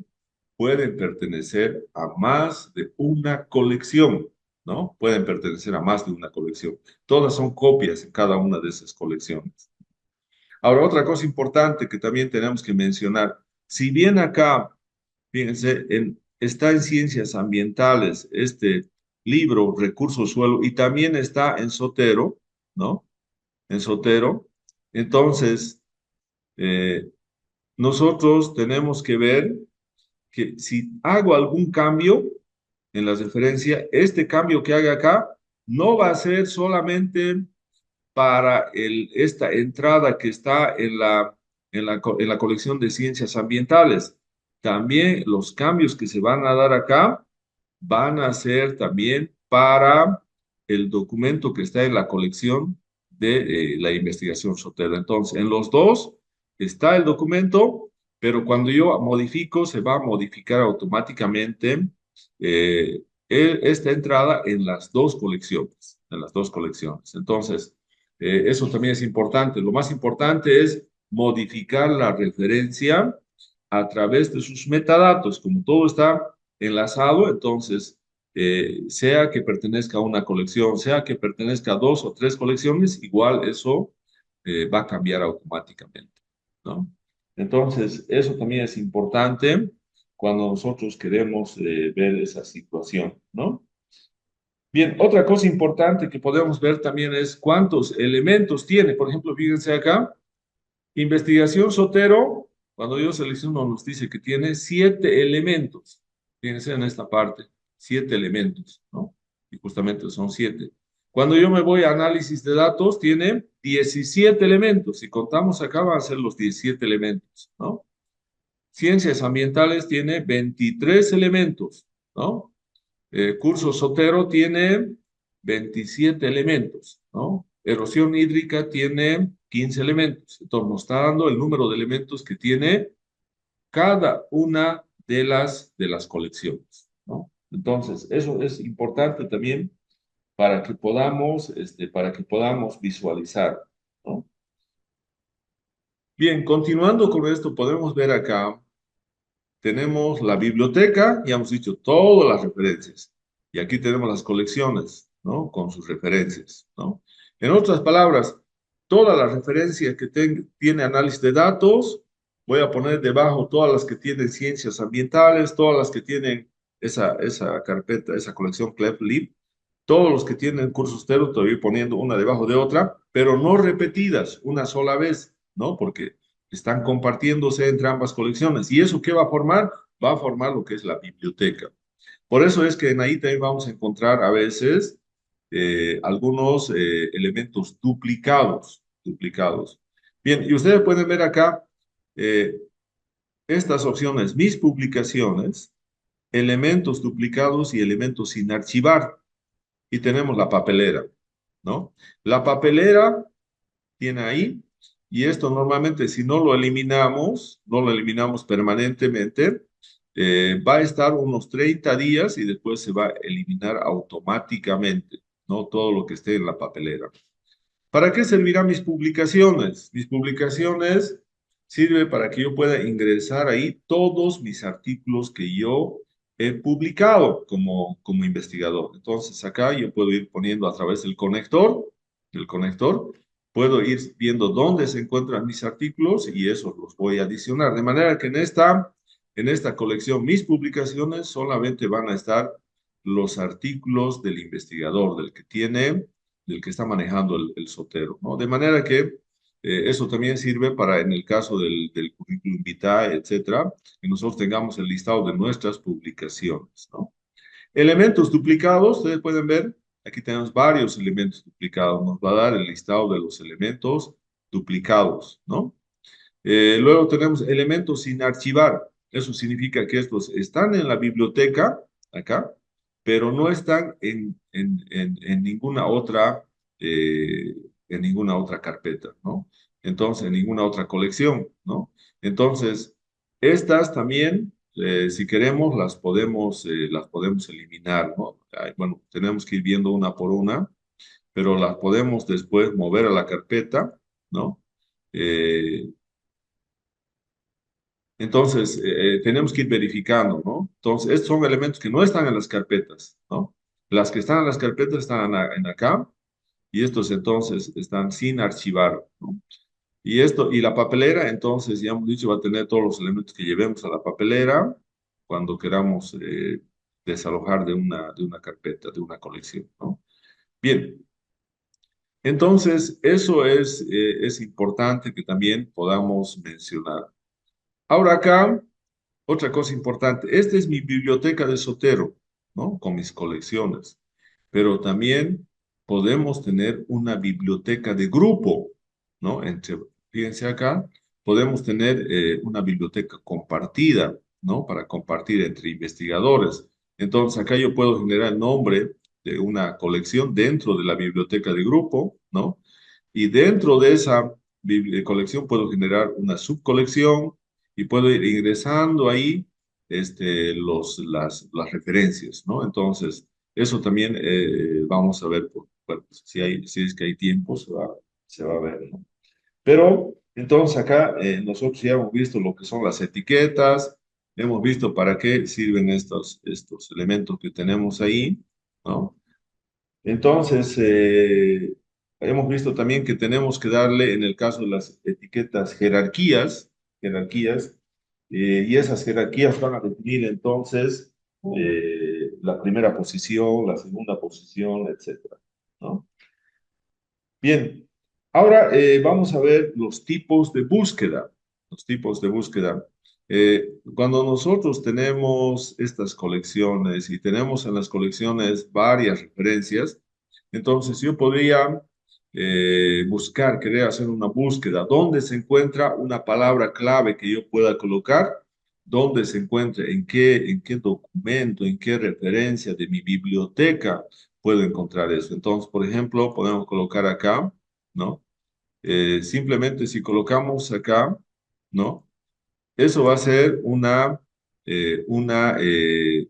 pueden pertenecer a más de una colección, ¿no? Pueden pertenecer a más de una colección. Todas son copias en cada una de esas colecciones. Ahora, otra cosa importante que también tenemos que mencionar, si bien acá, fíjense, está en ciencias ambientales este libro, Recursos Suelo, y también está en Sotero, ¿no? En Sotero. Entonces, eh, nosotros tenemos que ver que si hago algún cambio en la referencia, este cambio que haga acá no va a ser solamente para esta entrada que está en la colección de ciencias ambientales. También los cambios que se van a dar acá van a ser también para el documento que está en la colección de la investigación Sotero. Entonces, en los dos está el documento, pero cuando yo modifico, se va a modificar automáticamente esta entrada en las dos colecciones, Entonces, eso también es importante. Lo más importante es modificar la referencia a través de sus metadatos. Como todo está enlazado, entonces, sea que pertenezca a una colección, sea que pertenezca a dos o tres colecciones, igual eso va a cambiar automáticamente, ¿no? Entonces, eso también es importante cuando nosotros queremos ver esa situación, ¿no? Bien, otra cosa importante que podemos ver también es cuántos elementos tiene. Por ejemplo, fíjense acá, investigación Sotero, cuando yo selecciono nos dice que tiene 7 elementos. Fíjense en esta parte, 7 elementos, ¿no? Y justamente son 7. Cuando yo me voy a análisis de datos, tiene 17 elementos. Si contamos acá, van a ser los 17 elementos, ¿no? Ciencias ambientales tiene 23 elementos, ¿no? Curso Sotero tiene 27 elementos, ¿no? Erosión hídrica tiene 15 elementos. Entonces nos está dando el número de elementos que tiene cada una de las colecciones, ¿no? Entonces, eso es importante también para que podamos visualizar, ¿no? Bien, continuando con esto, podemos ver acá, tenemos la biblioteca, ya hemos dicho todas las referencias, y aquí tenemos las colecciones, ¿no? Con sus referencias, ¿no? En otras palabras, todas las referencias que tiene análisis de datos, voy a poner debajo todas las que tienen ciencias ambientales, todas las que tienen esa carpeta, esa colección ClefLib, todos los que tienen cursos Tero, te voy poniendo una debajo de otra, pero no repetidas una sola vez, ¿no? Porque están compartiéndose entre ambas colecciones. ¿Y eso qué va a formar? Va a formar lo que es la biblioteca. Por eso es que en ahí también vamos a encontrar a veces algunos elementos duplicados. Bien, y ustedes pueden ver acá eh, estas opciones, mis publicaciones, elementos duplicados y elementos sin archivar. Y tenemos la papelera, ¿no? La papelera tiene ahí, y esto normalmente si no lo eliminamos permanentemente, va a estar unos 30 días y después se va a eliminar automáticamente, ¿no? Todo lo que esté en la papelera. ¿Para qué servirán mis publicaciones? Mis publicaciones sirve para que yo pueda ingresar ahí todos mis artículos que yo he publicado como investigador. Entonces acá yo puedo ir poniendo a través del conector, puedo ir viendo dónde se encuentran mis artículos y eso los voy a adicionar. De manera que en esta colección, mis publicaciones solamente van a estar los artículos del investigador, del que está manejando el sotero, ¿no? De manera que eso también sirve para, en el caso del currículum vitae, etcétera, que nosotros tengamos el listado de nuestras publicaciones, ¿no? Elementos duplicados, ustedes pueden ver, aquí tenemos varios elementos duplicados, nos va a dar el listado de los elementos duplicados, ¿no? Luego tenemos elementos sin archivar. Eso significa que estos están en la biblioteca, acá, pero no están eh, en ninguna otra carpeta, ¿no? Entonces, en ninguna otra colección, ¿no? Entonces, estas también, si queremos, las podemos eliminar, ¿no? Bueno, tenemos que ir viendo una por una, pero las podemos después mover a la carpeta, ¿no? Eh, entonces, tenemos que ir verificando, ¿no? Entonces, estos son elementos que no están en las carpetas, ¿no? Las que están en las carpetas están en acá y estos entonces están sin archivar, ¿no? Y la papelera, entonces, ya hemos dicho, va a tener todos los elementos que llevemos a la papelera cuando queramos desalojar de una carpeta, de una colección, ¿no? Bien, entonces, eso es importante que también podamos mencionar. Ahora acá. Otra cosa importante, esta es mi biblioteca de Sotero, ¿no? Con mis colecciones. Pero también podemos tener una biblioteca de grupo, ¿no? Fíjense acá, podemos tener una biblioteca compartida, ¿no? Para compartir entre investigadores. Entonces, acá yo puedo generar el nombre de una colección dentro de la biblioteca de grupo, ¿no? Y dentro de esa colección puedo generar una subcolección y puedo ir ingresando ahí las referencias, ¿no? Entonces, eso también vamos a ver, bueno, si es que hay tiempo, se va a ver, ¿no? Pero, entonces acá nosotros ya hemos visto lo que son las etiquetas, hemos visto para qué sirven estos elementos que tenemos ahí, ¿no? Entonces, hemos visto también que tenemos que darle, en el caso de las etiquetas, jerarquías, y esas jerarquías van a definir entonces la primera posición, la segunda posición, etcétera, ¿no? Bien, ahora vamos a ver los tipos de búsqueda. Los tipos de búsqueda. Cuando nosotros tenemos estas colecciones y tenemos en las colecciones varias referencias, entonces yo podría querer hacer una búsqueda donde se encuentra una palabra clave que yo pueda colocar, dónde se encuentra, en qué documento, en qué referencia de mi biblioteca puedo encontrar eso. Entonces, por ejemplo, podemos colocar acá, ¿no? Simplemente si colocamos acá, ¿no? Eso va a ser eh, una, eh,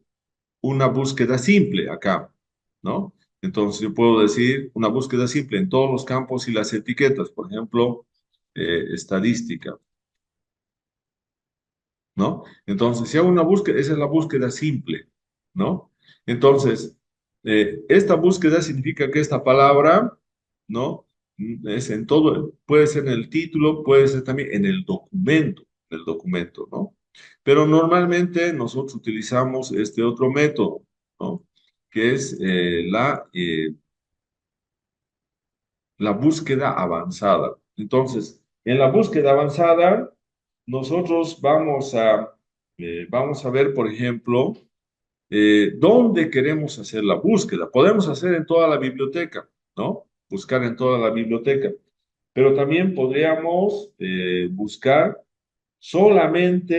una búsqueda simple acá, ¿no? Entonces yo puedo decir una búsqueda simple en todos los campos y las etiquetas, por ejemplo, estadística, ¿no? Entonces, si hago una búsqueda, esa es la búsqueda simple, ¿no? Entonces, esta búsqueda significa que esta palabra, ¿no? Es en todo, puede ser en el título, puede ser también en el documento, ¿no? Pero normalmente nosotros utilizamos este otro método, ¿no? Que es la búsqueda avanzada. Entonces, en la búsqueda avanzada, nosotros vamos a ver, por ejemplo, dónde queremos hacer la búsqueda. Podemos hacer en toda la biblioteca, ¿no? Buscar en toda la biblioteca. Pero también podríamos buscar solamente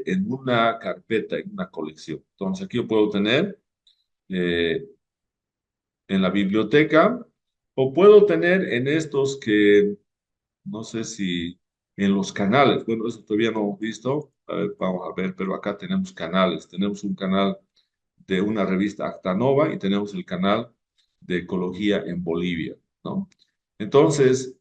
en una carpeta, en una colección. Entonces, aquí yo puedo tener eh, en la biblioteca o puedo tener en estos que no sé si en los canales, bueno, eso todavía no hemos visto, a ver, vamos a ver, pero acá tenemos canales, tenemos un canal de una revista Actanova y tenemos el canal de Ecología en Bolivia, ¿no? Entonces,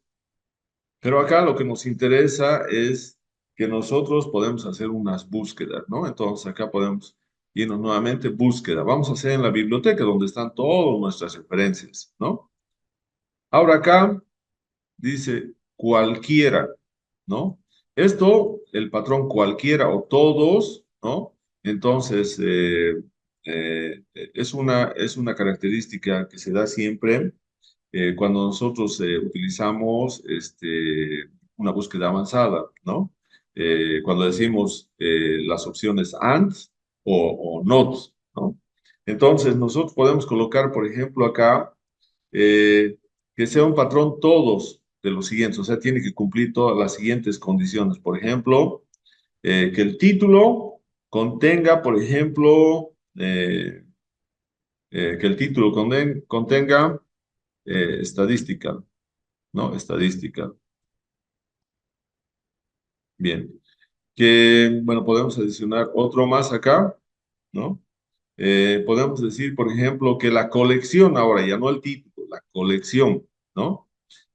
pero acá lo que nos interesa es que nosotros podemos hacer unas búsquedas, ¿no? Entonces acá podemos irnos nuevamente, búsqueda. Vamos a hacer en la biblioteca donde están todas nuestras referencias, ¿no? Ahora acá dice cualquiera, ¿no? Esto, el patrón cualquiera o todos, ¿no? Entonces, es una característica que se da siempre cuando nosotros utilizamos una búsqueda avanzada, ¿no? Cuando decimos las opciones AND o NOT, ¿no? Entonces, nosotros podemos colocar, por ejemplo, acá eh, que sea un patrón todos de los siguientes, o sea, tiene que cumplir todas las siguientes condiciones. Por ejemplo, que el título contenga, por ejemplo, que el título contenga estadística, ¿no? Estadística. Bien. Que, bueno, podemos adicionar otro más acá, ¿no? Podemos decir, por ejemplo, que la colección, ahora ya no el título, la colección, ¿no?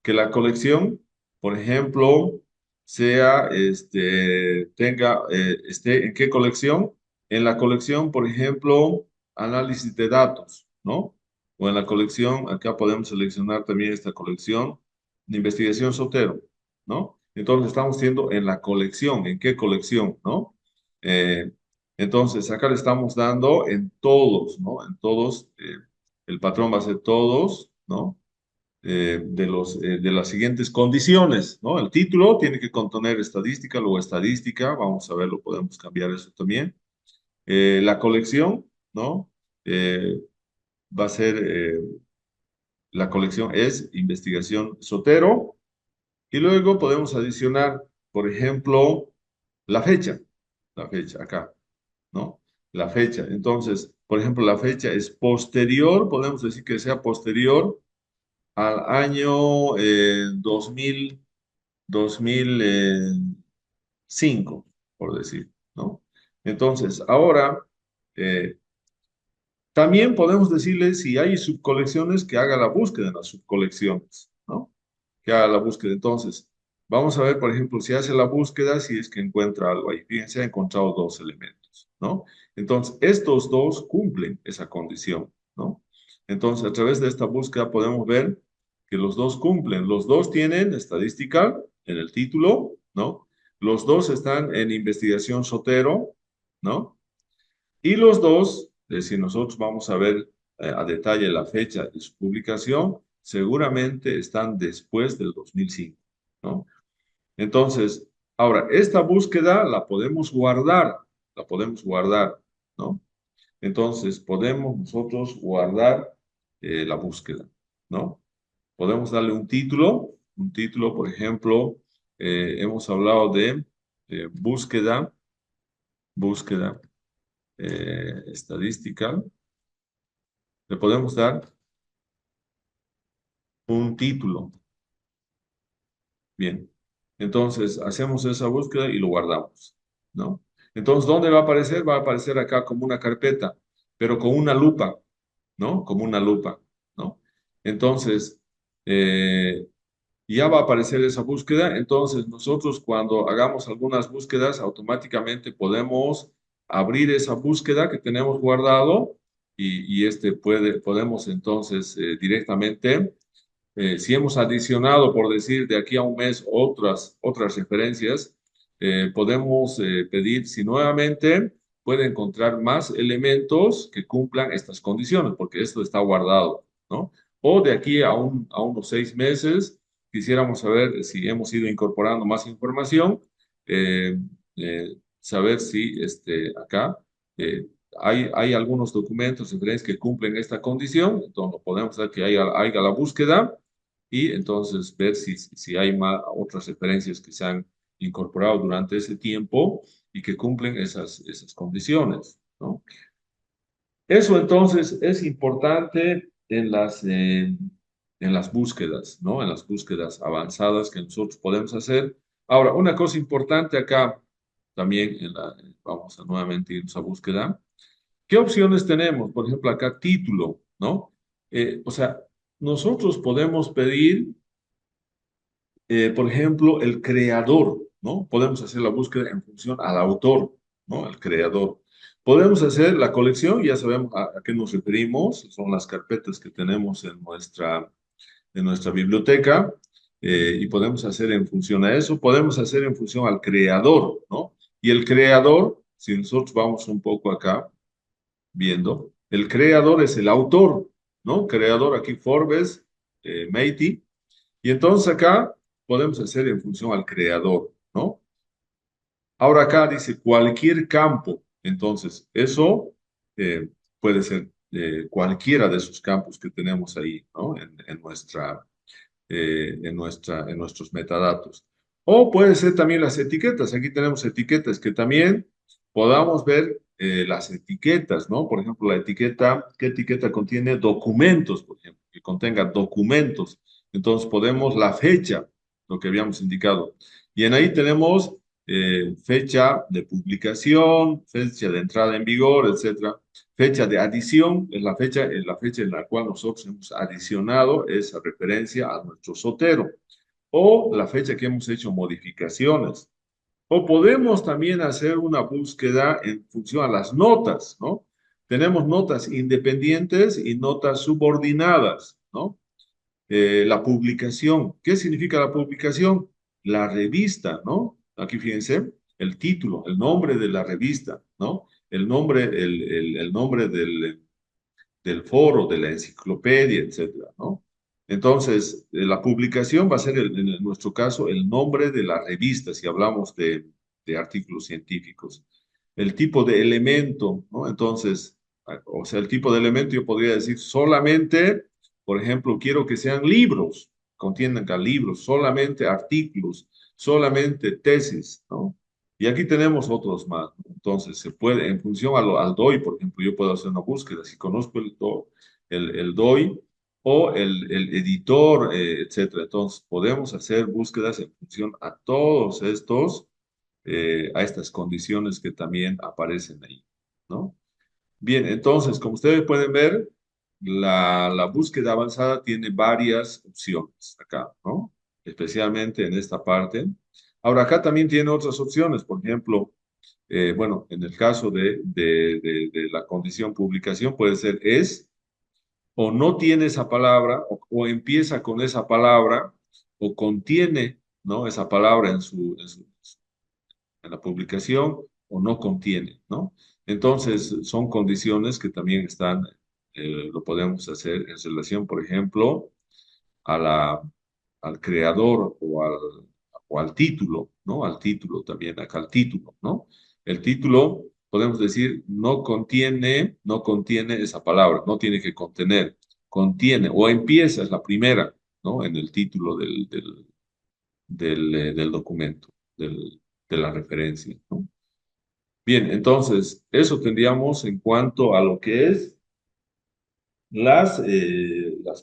Que la colección, por ejemplo, esté, ¿en qué colección? En la colección, por ejemplo, análisis de datos, ¿no? O en la colección, acá podemos seleccionar también esta colección de investigación Sotero, ¿no? Entonces estamos viendo en la colección, ¿en qué colección, ¿no? Eh, entonces, acá le estamos dando en todos, ¿no? En todos, el patrón va a ser todos, ¿no? De las siguientes condiciones, ¿no? El título tiene que contener estadística, luego estadística, vamos a verlo, podemos cambiar eso también. La colección, ¿no? Eh, va a ser, la colección es investigación Sotero, y luego podemos adicionar, por ejemplo, la fecha acá, ¿no? La fecha. Entonces, por ejemplo, la fecha es posterior, podemos decir que sea posterior al año 2005, por decir, ¿no? Entonces, ahora, eh, también podemos decirle si hay subcolecciones que haga la búsqueda en las subcolecciones, ¿no? Que haga la búsqueda. Entonces, vamos a ver, por ejemplo, si hace la búsqueda, si es que encuentra algo ahí. Fíjense, ha encontrado dos elementos, ¿no? Entonces, estos dos cumplen esa condición, ¿no? Entonces, a través de esta búsqueda podemos ver que los dos cumplen. Los dos tienen estadística en el título, ¿no? Los dos están en investigación Sotero, ¿no? Y los dos, si nosotros vamos a ver a detalle la fecha de su publicación, seguramente están después del 2005, ¿no? Entonces, ahora, esta búsqueda la podemos guardar, ¿no? Entonces, podemos nosotros guardar la búsqueda, ¿no? Podemos darle un título, por ejemplo, hemos hablado de búsqueda estadística, Le podemos dar un título. Bien. Entonces, hacemos esa búsqueda y lo guardamos, ¿no? Entonces, ¿dónde va a aparecer? Va a aparecer acá como una carpeta, pero con una lupa, ¿no? Como una lupa, ¿no? Entonces, eh, ya va a aparecer esa búsqueda. Entonces, nosotros cuando hagamos algunas búsquedas, automáticamente podemos abrir esa búsqueda que tenemos guardado y podemos entonces directamente, si hemos adicionado, por decir, de aquí a un mes otras referencias, podemos pedir si nuevamente puede encontrar más elementos que cumplan estas condiciones, porque esto está guardado, ¿no? O de aquí a unos 6 meses, quisiéramos saber si hemos ido incorporando más información, eh, saber si acá hay algunos documentos, referencias que cumplen esta condición, entonces podemos ver que haya la búsqueda y entonces ver si hay otras referencias que se han incorporado durante ese tiempo y que cumplen esas condiciones, ¿no? Eso entonces es importante en las búsquedas, ¿no? En las búsquedas avanzadas que nosotros podemos hacer. Ahora, una cosa importante acá, también vamos a nuevamente irnos a búsqueda. ¿Qué opciones tenemos? Por ejemplo, acá título, ¿no? O sea, nosotros podemos pedir por ejemplo, el creador, ¿no? Podemos hacer la búsqueda en función al autor, ¿no? El creador. Podemos hacer la colección, ya sabemos a qué nos referimos, son las carpetas que tenemos en nuestra biblioteca, y podemos hacer en función a eso, podemos hacer en función al creador, ¿no? Y el creador, si nosotros vamos un poco acá viendo, el creador es el autor, ¿no? Creador aquí Forbes, Meiti, y entonces acá podemos hacer en función al creador, ¿no? Ahora acá dice cualquier campo. Entonces, eso puede ser cualquiera de esos campos que tenemos ahí, ¿no? En nuestros metadatos. O puede ser también las etiquetas. Aquí tenemos etiquetas que también podamos ver las etiquetas, ¿no? Por ejemplo, ¿qué etiqueta contiene documentos, por ejemplo? Que contenga documentos. Entonces podemos la fecha, lo que habíamos indicado. Y en ahí tenemos fecha de publicación, fecha de entrada en vigor, etcétera. Fecha de adición es la fecha en la cual nosotros hemos adicionado esa referencia a nuestro sotero, o la fecha que hemos hecho modificaciones. O podemos también hacer una búsqueda en función a las notas, ¿no? Tenemos notas independientes y notas subordinadas, ¿no? La publicación. ¿Qué significa la publicación? La revista, ¿no? Aquí fíjense, el título, el nombre de la revista, ¿no? El nombre del foro, de la enciclopedia, etcétera, ¿no? Entonces, la publicación va a ser, en nuestro caso, el nombre de la revista, si hablamos de artículos científicos. El tipo de elemento, ¿no? Entonces, o sea, el tipo de elemento yo podría decir solamente, por ejemplo, quiero que sean libros, contiendan libros, solamente artículos, solamente tesis, ¿no? Y aquí tenemos otros más, ¿no? Entonces, se puede, en función al DOI, por ejemplo, yo puedo hacer una búsqueda. Si conozco el DOI o el editor, etcétera. Entonces, podemos hacer búsquedas en función a todos a estas condiciones que también aparecen ahí, ¿no? Bien, entonces, como ustedes pueden ver, la búsqueda avanzada tiene varias opciones acá, ¿no? Especialmente en esta parte. Ahora, acá también tiene otras opciones, por ejemplo, bueno, en el caso de la condición publicación puede ser o no tiene esa palabra o empieza con esa palabra o contiene, ¿no? Esa palabra en la publicación o no contiene, ¿no? Entonces, son condiciones que también lo podemos hacer en relación, por ejemplo, a al creador o al título, ¿no? Al título también, acá al título, ¿no? El título, podemos decir, no contiene esa palabra, no tiene que contener, contiene, o empieza, es la primera, ¿no? En el título del documento, de la referencia, ¿no? Bien, entonces, eso tendríamos en cuanto a lo que es las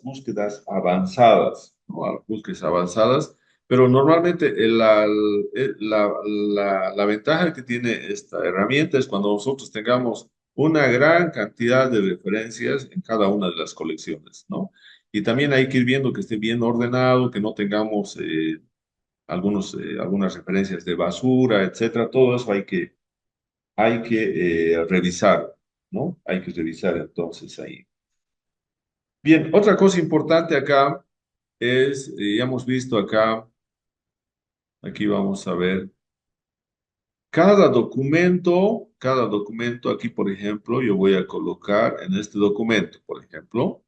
búsquedas avanzadas, ¿no? Las búsquedas avanzadas, pero normalmente la ventaja que tiene esta herramienta es cuando nosotros tengamos una gran cantidad de referencias en cada una de las colecciones, ¿no? Y también hay que ir viendo que esté bien ordenado, que no tengamos algunas referencias de basura, etcétera. Todo eso hay que revisar, ¿no? Hay que revisar entonces ahí. Bien, otra cosa importante acá es, ya hemos visto acá, aquí vamos a ver, cada documento aquí, por ejemplo, yo voy a colocar en este documento, por ejemplo,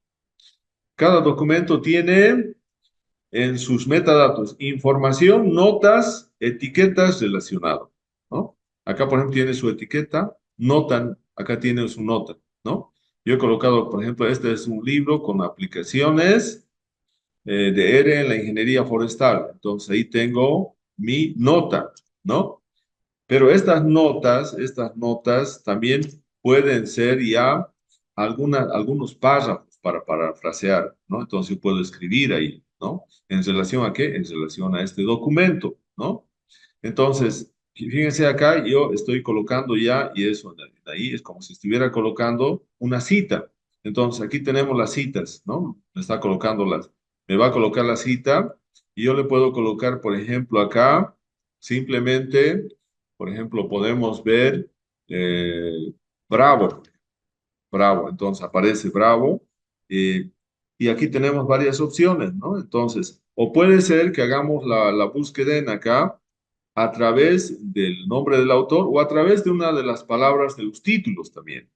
cada documento tiene en sus metadatos información, notas, etiquetas relacionadas, ¿no? Acá, por ejemplo, tiene su etiqueta, nota, acá tiene su nota, ¿no? Yo he colocado, por ejemplo, este es un libro con aplicaciones de ERE en la ingeniería forestal. Entonces ahí tengo mi nota, ¿no? Pero estas notas también pueden ser ya algunos párrafos para parafrasear, ¿no? Entonces yo puedo escribir ahí, ¿no? ¿En relación a qué? En relación a este documento, ¿no? Entonces, fíjense acá, yo estoy colocando ya, y eso de ahí es como si estuviera colocando una cita. Entonces, aquí tenemos las citas, ¿no? Me va a colocar la cita, y yo le puedo colocar, por ejemplo, acá, simplemente, por ejemplo, podemos ver Bravo, Bravo. Entonces, aparece Bravo, eh, y aquí tenemos varias opciones, ¿no? Entonces, o puede ser que hagamos la búsqueda en acá, a través del nombre del autor o a través de una de las palabras de los títulos también,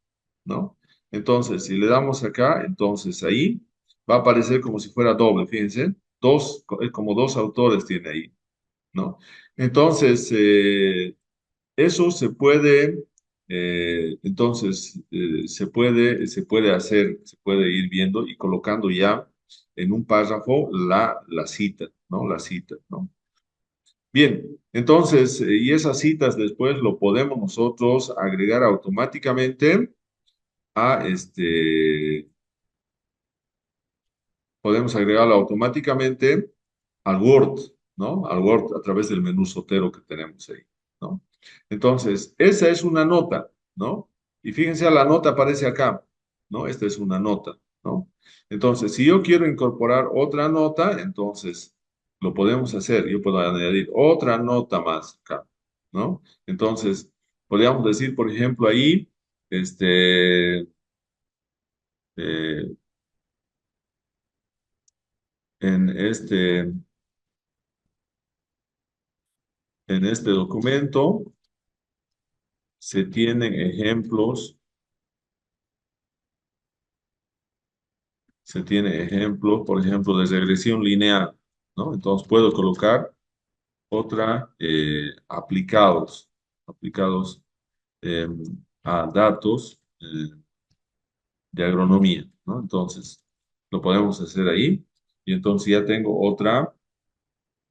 ¿no? Entonces, si le damos acá, entonces ahí va a aparecer como si fuera doble, fíjense, como dos autores tiene ahí, ¿no? Entonces, eso se puede hacer, se puede ir viendo y colocando ya en un párrafo la cita, ¿no? La cita, ¿no? Bien, entonces, y esas citas después lo podemos nosotros agregar automáticamente a podemos agregarlo automáticamente al Word, ¿no? Al Word a través del menú sotero que tenemos ahí, ¿no? Entonces, esa es una nota, ¿no? Y fíjense, la nota aparece acá, ¿no? Esta es una nota, ¿no? Entonces, si yo quiero incorporar otra nota, entonces lo podemos hacer. Yo puedo añadir otra nota más acá, ¿no? Entonces, podríamos decir, por ejemplo, ahí, este, eh, en este documento se tienen ejemplos, por ejemplo, de regresión lineal, ¿no? Entonces puedo colocar aplicados eh, a datos de agronomía, ¿no? Entonces, lo podemos hacer ahí, y entonces ya tengo otra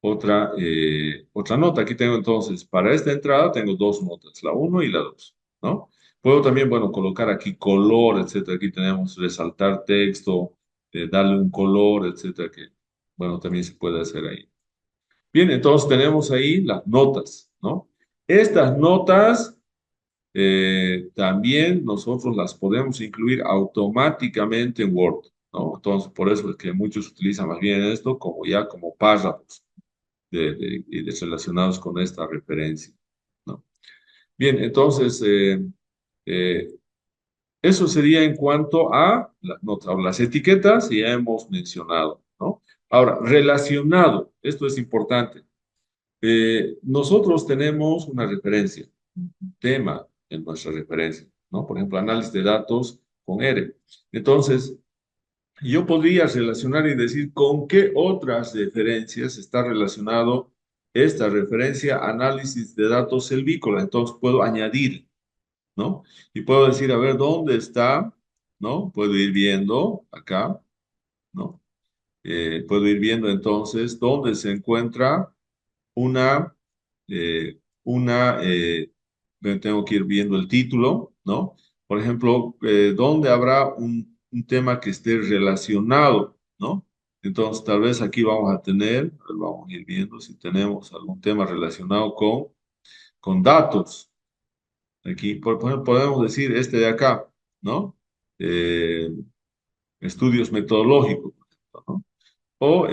nota. Aquí tengo entonces, para esta entrada tengo dos notas, la uno y la 2, ¿no? Puedo también, bueno, colocar aquí color, etcétera. Aquí tenemos resaltar texto, darle un color, etcétera, que, bueno, también se puede hacer ahí. Bien, entonces tenemos ahí las notas, ¿no? Estas notas también nosotros las podemos incluir automáticamente en Word, ¿no? Entonces, por eso es que muchos utilizan más bien esto como párrafos relacionados con esta referencia, ¿no? Bien, entonces, eh, eso sería en cuanto a las notas. Ahora, las etiquetas ya hemos mencionado, ¿no? Ahora, relacionado, esto es importante. Nosotros tenemos una referencia, un tema en nuestra referencia, ¿no? Por ejemplo, análisis de datos con R. Entonces, yo podría relacionar y decir con qué otras referencias está relacionado esta referencia análisis de datos selvícola. Entonces puedo añadir, ¿no? Y puedo decir, a ver, ¿dónde está? ¿No? Puedo ir viendo acá, ¿no? Puedo ir viendo entonces dónde se encuentra una, una, tengo que ir viendo el título, ¿no? Por ejemplo, ¿dónde habrá un tema que esté relacionado, ¿no? Entonces, tal vez aquí vamos a tener, vamos a ir viendo si tenemos algún tema relacionado con datos. Aquí, por ejemplo, podemos decir este de acá, ¿no? Eh, estudios metodológicos, ¿no? O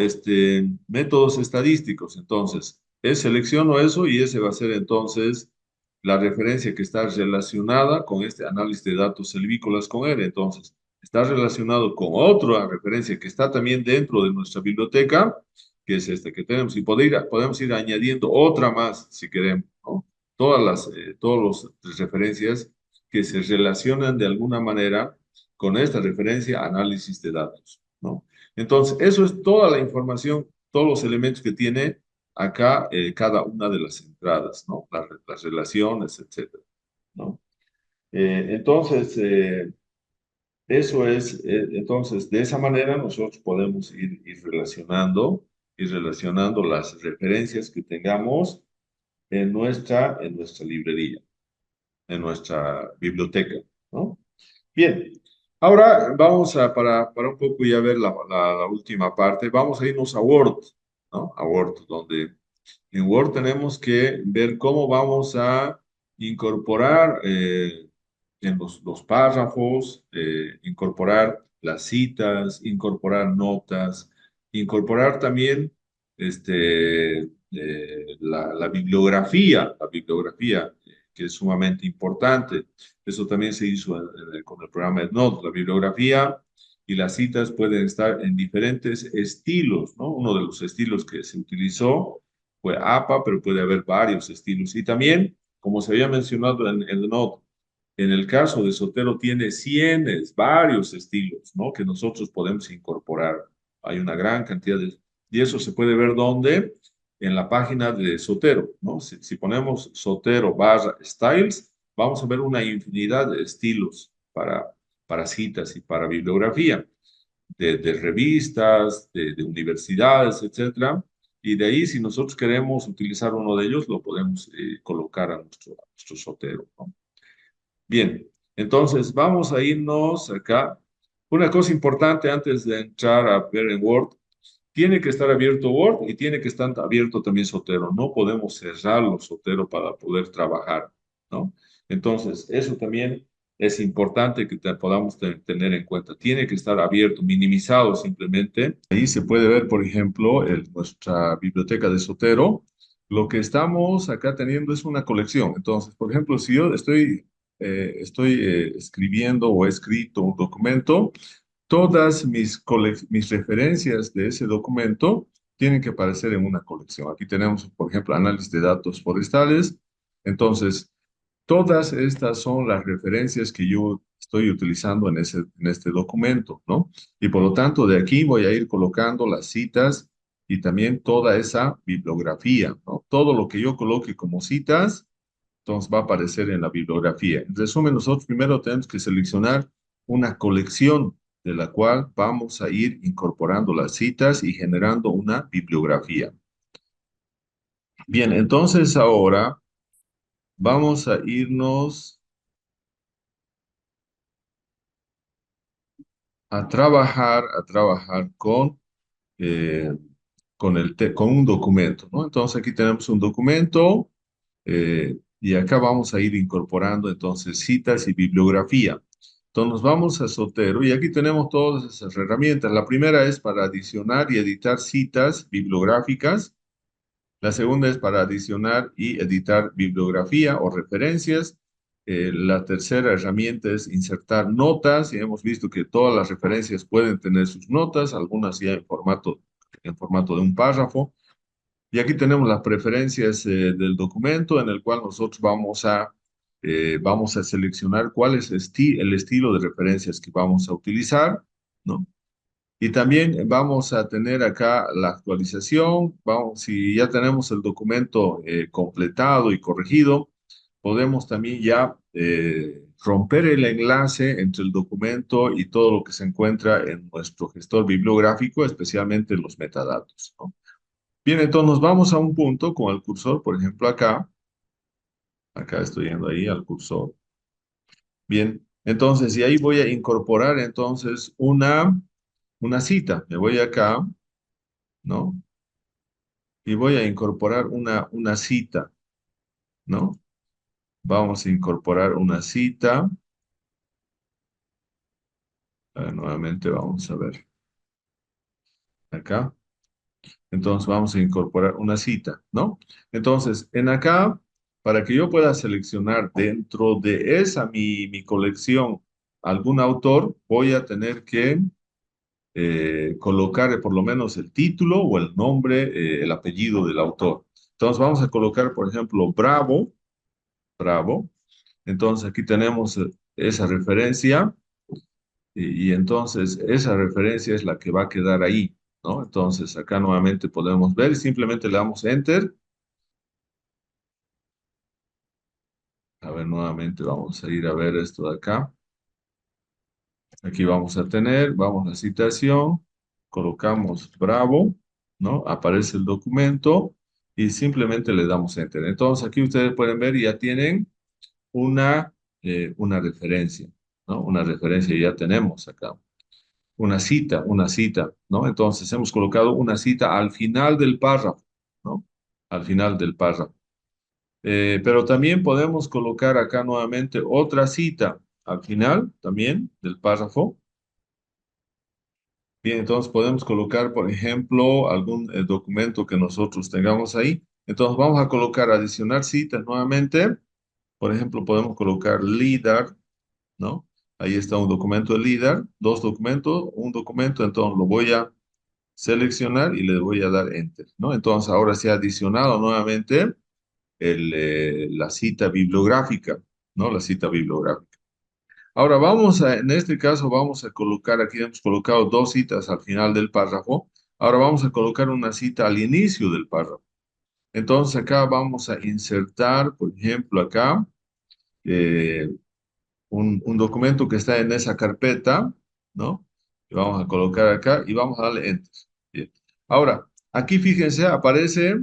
métodos estadísticos. Entonces, selecciono eso y ese va a ser entonces la referencia que está relacionada con este análisis de datos silvícolas con R. Entonces, está relacionado con otra referencia que está también dentro de nuestra biblioteca, que es esta que tenemos. Y podemos ir añadiendo otra más si queremos, ¿no? Todas las referencias que se relacionan de alguna manera con esta referencia análisis de datos, ¿no? Entonces, eso es toda la información, todos los elementos que tiene acá cada una de las entradas, ¿no? Las relaciones, etcétera, ¿no? Entonces, eso es, entonces, de esa manera nosotros podemos ir relacionando las referencias que tengamos en nuestra librería, en nuestra biblioteca, ¿no? Bien, ahora vamos para un poco ya ver la última parte, vamos a irnos a Word, ¿no? A Word, donde en Word tenemos que ver cómo vamos a incorporar en los párrafos, incorporar las citas, incorporar notas, incorporar también la bibliografía, que es sumamente importante. Eso también se hizo con el programa EndNote. La bibliografía y las citas pueden estar en diferentes estilos, ¿no? Uno de los estilos que se utilizó fue APA, pero puede haber varios estilos. Y también, como se había mencionado en EndNote, en el caso de Zotero tiene varios estilos, ¿no? Que nosotros podemos incorporar. Hay una gran cantidad de... Y eso se puede ver ¿dónde? En la página de Zotero, ¿no? Si ponemos Zotero barra styles, vamos a ver una infinidad de estilos para citas y para bibliografía, de revistas, de universidades, etcétera. Y de ahí, si nosotros queremos utilizar uno de ellos, lo podemos colocar a nuestro Zotero, ¿no? Bien, entonces vamos a irnos acá. Una cosa importante antes de entrar a ver en Word, tiene que estar abierto Word y tiene que estar abierto también Zotero. No podemos cerrarlo Zotero para poder trabajar, ¿no? Entonces, eso también es importante que podamos tener en cuenta. Tiene que estar abierto, minimizado simplemente. Ahí se puede ver, por ejemplo, nuestra biblioteca de Zotero. Lo que estamos acá teniendo es una colección. Entonces, por ejemplo, si yo estoy escribiendo o he escrito un documento, todas mis referencias de ese documento tienen que aparecer en una colección. Aquí tenemos, por ejemplo, análisis de datos forestales. Entonces, todas estas son las referencias que yo estoy utilizando en este documento, ¿no? Y por lo tanto, de aquí voy a ir colocando las citas y también toda esa bibliografía, ¿no? Todo lo que yo coloque como citas, entonces va a aparecer en la bibliografía. En resumen, nosotros primero tenemos que seleccionar una colección de la cual vamos a ir incorporando las citas y generando una bibliografía. Bien, entonces ahora vamos a irnos a trabajar eh, con un documento, ¿no? Entonces aquí tenemos un documento y acá vamos a ir incorporando entonces citas y bibliografía. Entonces nos vamos a Zotero y aquí tenemos todas esas herramientas. La primera es para adicionar y editar citas bibliográficas. La segunda es para adicionar y editar bibliografía o referencias. La tercera herramienta es insertar notas y hemos visto que todas las referencias pueden tener sus notas, algunas ya en formato de un párrafo. Y aquí tenemos las preferencias del documento en el cual nosotros vamos a seleccionar cuál es el estilo de referencias que vamos a utilizar, ¿no? Y también vamos a tener acá la actualización. Si ya tenemos el documento completado y corregido, podemos también ya romper el enlace entre el documento y todo lo que se encuentra en nuestro gestor bibliográfico, especialmente los metadatos, ¿no? Bien, entonces nos vamos a un punto con el cursor, por ejemplo acá estoy yendo ahí al cursor. Bien, Entonces, y ahí voy a incorporar entonces una cita. Me voy acá, ¿no? Y voy a incorporar una cita, ¿no? Vamos a incorporar una cita. Nuevamente vamos a ver acá. Entonces vamos a incorporar una cita, ¿no? Entonces, en acá, para que yo pueda seleccionar dentro de esa mi colección algún autor, voy a tener que colocar por lo menos el título o el nombre, el apellido del autor. Entonces vamos a colocar, por ejemplo, Bravo, Bravo. Entonces aquí tenemos esa referencia y entonces esa referencia es la que va a quedar ahí, ¿no? Entonces acá nuevamente podemos ver y simplemente le damos Enter. A ver, nuevamente vamos a ir a ver esto de acá. Aquí vamos a tener, vamos a citación, colocamos Bravo, ¿no? Aparece el documento y simplemente le damos Enter. Entonces aquí ustedes pueden ver y ya tienen una, una referencia, ¿no? Una referencia ya tenemos acá. Una cita, ¿no? Entonces hemos colocado una cita al final del párrafo, ¿no? Al final del párrafo. Pero también podemos colocar acá nuevamente otra cita al final también del párrafo. Bien, entonces podemos colocar, por ejemplo, algún documento que nosotros tengamos ahí. Entonces vamos a colocar adicionar citas nuevamente. Por ejemplo, podemos colocar LIDAR, ¿no? Ahí está un documento de LIDAR, dos documentos, un documento, entonces lo voy a seleccionar y le voy a dar Enter, ¿no? Entonces ahora se ha adicionado nuevamente la cita bibliográfica, ¿no? La cita bibliográfica. Ahora en este caso vamos a colocar, aquí hemos colocado dos citas al final del párrafo, ahora vamos a colocar una cita al inicio del párrafo. Entonces acá vamos a insertar, por ejemplo, acá eh, un documento que está en esa carpeta, ¿no? Y vamos a colocar acá y vamos a darle Enter. Bien. Ahora, aquí fíjense, aparece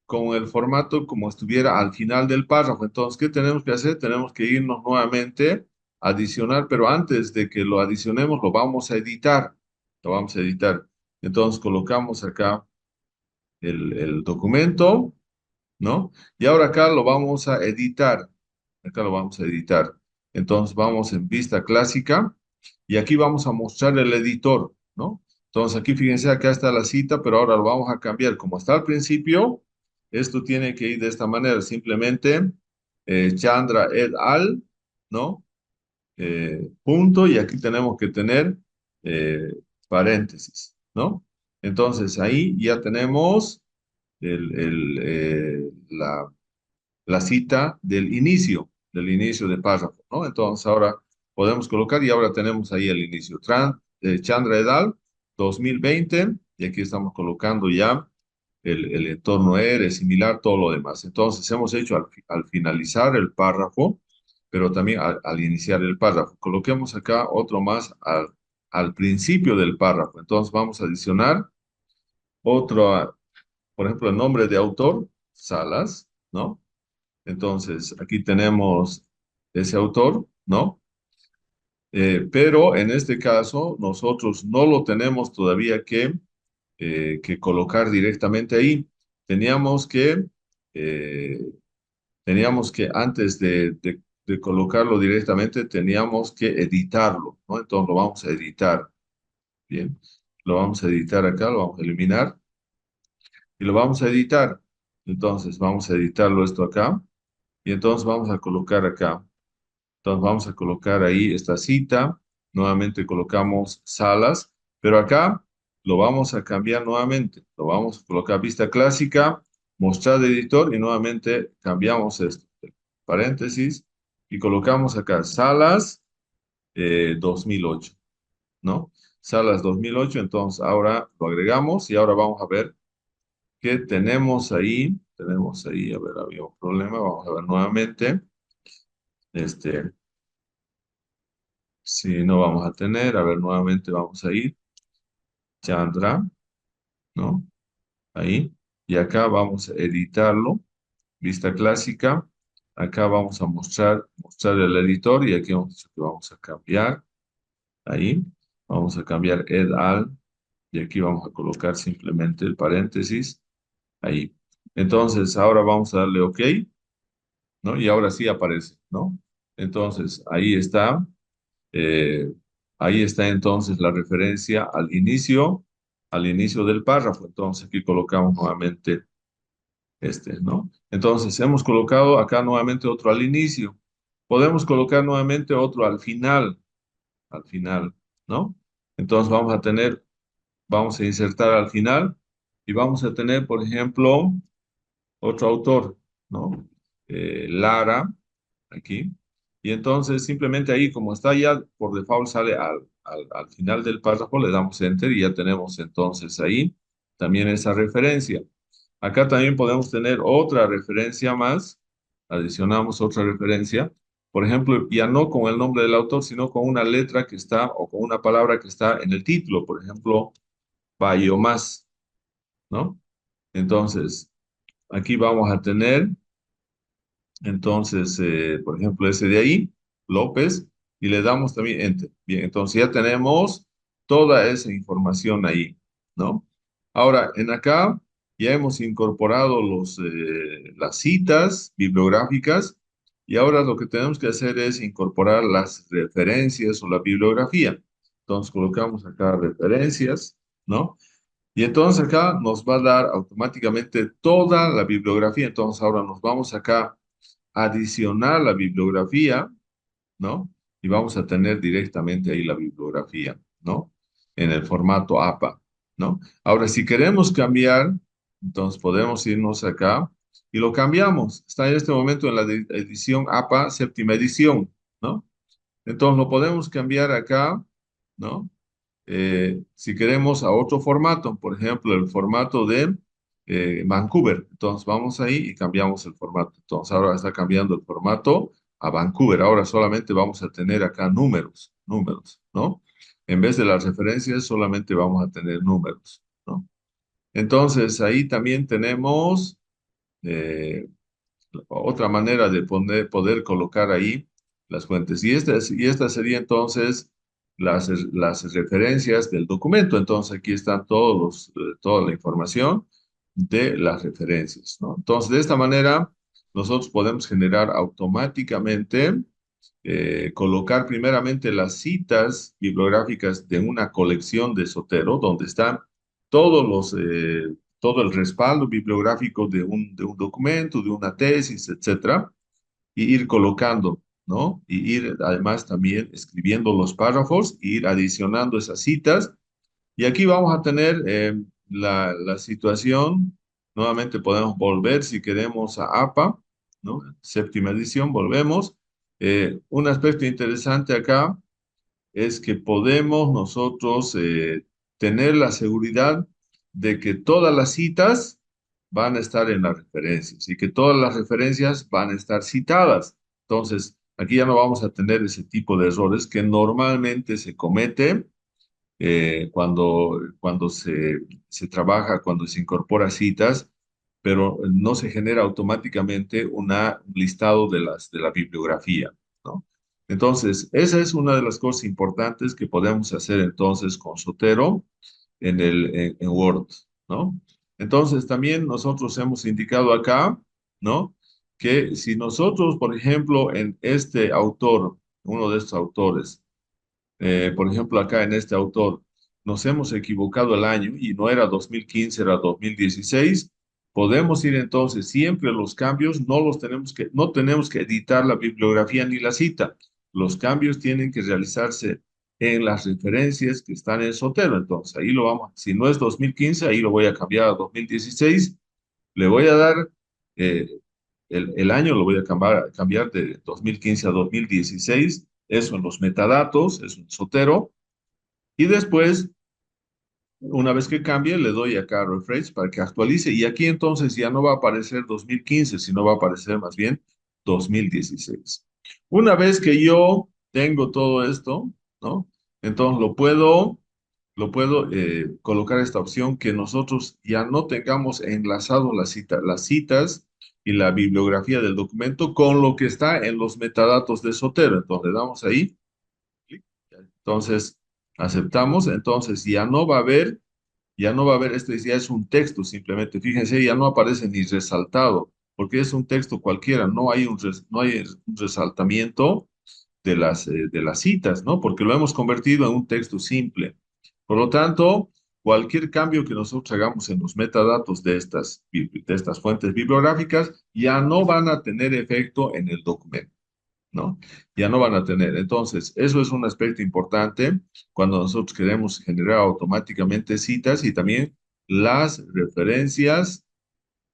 con el formato como estuviera al final del párrafo. Entonces, ¿qué tenemos que hacer? Tenemos que irnos nuevamente a adicionar, pero antes de que lo adicionemos, lo vamos a editar. Lo vamos a editar. Entonces, colocamos acá el documento, ¿no? Y ahora acá lo vamos a editar. Acá lo vamos a editar. Entonces, vamos en vista clásica y aquí vamos a mostrar el editor, ¿no? Entonces, aquí fíjense, acá está la cita, pero ahora lo vamos a cambiar. Como está al principio, esto tiene que ir de esta manera. Simplemente Chandra et al, ¿no? Punto, y aquí tenemos que tener eh, paréntesis, ¿no? Entonces, ahí ya tenemos la cita del inicio de párrafo, ¿no? Entonces ahora podemos colocar y ahora tenemos ahí el inicio. Chandra et al, 2020, y aquí estamos colocando ya el entorno R, similar, todo lo demás. Entonces hemos hecho al finalizar el párrafo, pero también al iniciar el párrafo. Coloquemos acá otro más al principio del párrafo. Entonces vamos a adicionar otro, por ejemplo, el nombre de autor, Salas, ¿no? Entonces, aquí tenemos ese autor, ¿no? Pero en este caso, nosotros no lo tenemos todavía que colocar directamente ahí. Teníamos que, eh, teníamos que antes de colocarlo directamente, teníamos que editarlo, ¿no? Entonces lo vamos a editar. Bien, lo vamos a editar acá, lo vamos a eliminar y lo vamos a editar. Entonces, vamos a editarlo esto acá y entonces vamos a colocar acá. Entonces vamos a colocar ahí esta cita, nuevamente colocamos salas, pero acá lo vamos a cambiar nuevamente, lo vamos a colocar vista clásica, mostrar editor y nuevamente cambiamos esto, paréntesis, y colocamos acá salas 2008, ¿no? Salas 2008, entonces ahora lo agregamos y ahora vamos a ver qué tenemos ahí, a ver, había un problema, vamos a ver nuevamente, este... Si no vamos a tener, a ver, nuevamente vamos a ir, Chandra, ¿no? Ahí. Y acá vamos a editarlo, vista clásica. acá vamos a mostrar el editor y aquí vamos a cambiar. Ahí, vamos a cambiar et al. Y aquí vamos a colocar simplemente el paréntesis. Ahí. Entonces, ahora vamos a darle OK, ¿no? Y ahora sí aparece, ¿no? Entonces, eh, ahí está entonces la referencia al inicio del párrafo. Entonces, aquí colocamos nuevamente ¿no? Entonces, hemos colocado acá nuevamente otro al inicio. Podemos colocar nuevamente otro al final, ¿no? Entonces, vamos a insertar al final y vamos a tener, por ejemplo, otro autor, ¿no? Lara, aquí. Y entonces simplemente ahí, como está ya por default, sale al final del párrafo, le damos enter y ya tenemos entonces ahí también esa referencia. Acá también podemos tener otra referencia más, adicionamos otra referencia, por ejemplo, ya no con el nombre del autor, sino con una letra que está o con una palabra que está en el título, por ejemplo, Bayomas, ¿no? Entonces, aquí vamos a tener entonces, por ejemplo, ese de ahí, López, y le damos también Enter. Bien, entonces ya tenemos toda esa información ahí, ¿no? Ahora, en acá ya hemos incorporado las citas bibliográficas y ahora lo que tenemos que hacer es incorporar las referencias o la bibliografía. Entonces colocamos acá referencias, ¿no? Y entonces acá nos va a dar automáticamente toda la bibliografía. Entonces ahora nos vamos acá adicionar la bibliografía, ¿no? Y vamos a tener directamente ahí la bibliografía, ¿no? En el formato APA, ¿no? Ahora, si queremos cambiar, entonces podemos irnos acá y lo cambiamos. Está en este momento en la edición APA, séptima edición, ¿no? Entonces lo podemos cambiar acá, ¿no? Si queremos a otro formato, por ejemplo, el formato de Vancouver. Entonces vamos ahí y cambiamos el formato. Entonces ahora está cambiando el formato a Vancouver. Ahora solamente vamos a tener acá números, ¿no? En vez de las referencias, solamente vamos a tener números, ¿no? Entonces ahí también tenemos eh, otra manera de poder colocar ahí las fuentes. Y esta sería entonces las referencias del documento. Entonces aquí están toda la información de las referencias, ¿no? Entonces de esta manera nosotros podemos generar automáticamente, colocar primeramente las citas bibliográficas de una colección de Zotero, donde están todo el respaldo bibliográfico de un documento, de una tesis, etcétera, y ir colocando, ¿no? Y ir además también escribiendo los párrafos, e ir adicionando esas citas. Y aquí vamos a tener la situación, nuevamente podemos volver si queremos a APA, ¿no? Séptima edición, volvemos. Un aspecto interesante acá es que podemos nosotros tener la seguridad de que todas las citas van a estar en las referencias y que todas las referencias van a estar citadas. Entonces, aquí ya no vamos a tener ese tipo de errores que normalmente se comete cuando se trabaja, cuando se incorpora citas, pero no se genera automáticamente un listado de la bibliografía, ¿no? Entonces, esa es una de las cosas importantes que podemos hacer entonces con Zotero en Word, ¿no? Entonces, también nosotros hemos indicado acá, ¿no? Que si nosotros, por ejemplo, en este autor, uno de estos autores, por ejemplo, acá en este autor, nos hemos equivocado el año y no era 2015, era 2016. Podemos ir entonces siempre los cambios, no tenemos que editar la bibliografía ni la cita. Los cambios tienen que realizarse en las referencias que están en Zotero. Entonces, ahí lo vamos, si no es 2015, ahí lo voy a cambiar a 2016. Le voy a dar eh, el año, lo voy a cambiar de 2015 a 2016, eso en los metadatos, eso en Zotero, y después, una vez que cambie, le doy acá refresh para que actualice, y aquí entonces ya no va a aparecer 2015, sino va a aparecer más bien 2016. Una vez que yo tengo todo esto, ¿no? Entonces lo puedo colocar esta opción que nosotros ya no tengamos enlazado las citas y la bibliografía del documento con lo que está en los metadatos de Zotero. Entonces, le damos ahí, clic. Entonces, aceptamos. Entonces, ya no va a haber, este ya es un texto simplemente. Fíjense, ya no aparece ni resaltado, porque es un texto cualquiera, no hay un resaltamiento de las citas, ¿no? Porque lo hemos convertido en un texto simple. Por lo tanto, cualquier cambio que nosotros hagamos en los metadatos de estas fuentes bibliográficas ya no van a tener efecto en el documento, ¿no? Ya no van a tener. Entonces, eso es un aspecto importante cuando nosotros queremos generar automáticamente citas y también las referencias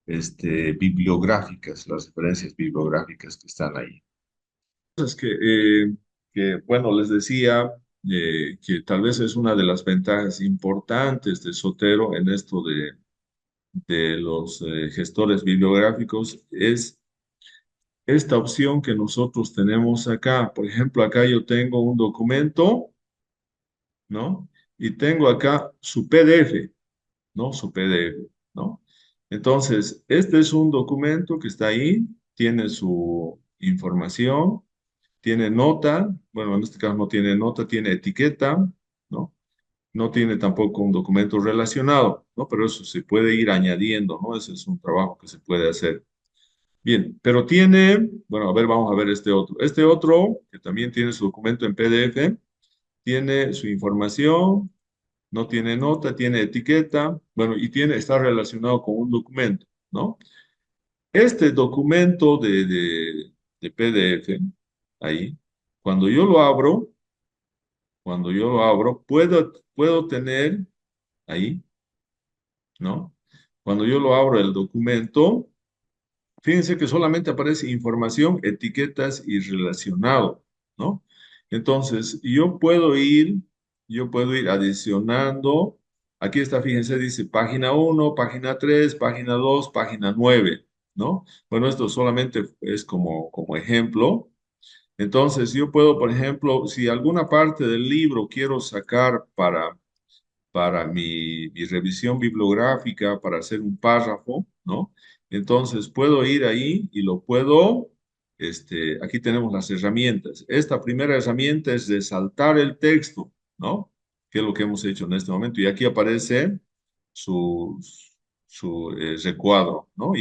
bibliográficas, las referencias bibliográficas que están ahí. Entonces, bueno, les decía que tal vez es una de las ventajas importantes de Zotero en esto de los gestores bibliográficos, es esta opción que nosotros tenemos acá. Por ejemplo, acá yo tengo un documento, ¿no? Y tengo acá su PDF, ¿no? Su PDF, ¿no? Entonces, este es un documento que está ahí, tiene su información, tiene nota, bueno, en este caso no tiene nota, tiene etiqueta, ¿no? No tiene tampoco un documento relacionado, ¿no? Pero eso se puede ir añadiendo, ¿no? Ese es un trabajo que se puede hacer. Bien, pero tiene, bueno, a ver, vamos a ver este otro. Este otro, que también tiene su documento en PDF, tiene su información, no tiene nota, tiene etiqueta, bueno, y está relacionado con un documento, ¿no? Este documento de PDF, ahí, cuando yo lo abro, puedo tener ahí, ¿no? Cuando yo lo abro el documento, fíjense que solamente aparece información, etiquetas y relacionado, ¿no? Entonces, yo puedo ir adicionando. Aquí está, fíjense, dice página 1, página 3, página 2, página 9, ¿no? Bueno, esto solamente es como ejemplo. Entonces, yo puedo, por ejemplo, si alguna parte del libro quiero sacar para mi revisión bibliográfica, para hacer un párrafo, ¿no? Entonces puedo ir ahí y aquí tenemos las herramientas. Esta primera herramienta es resaltar el texto, ¿no? Que es lo que hemos hecho en este momento. Y aquí aparece su, su recuadro, ¿no?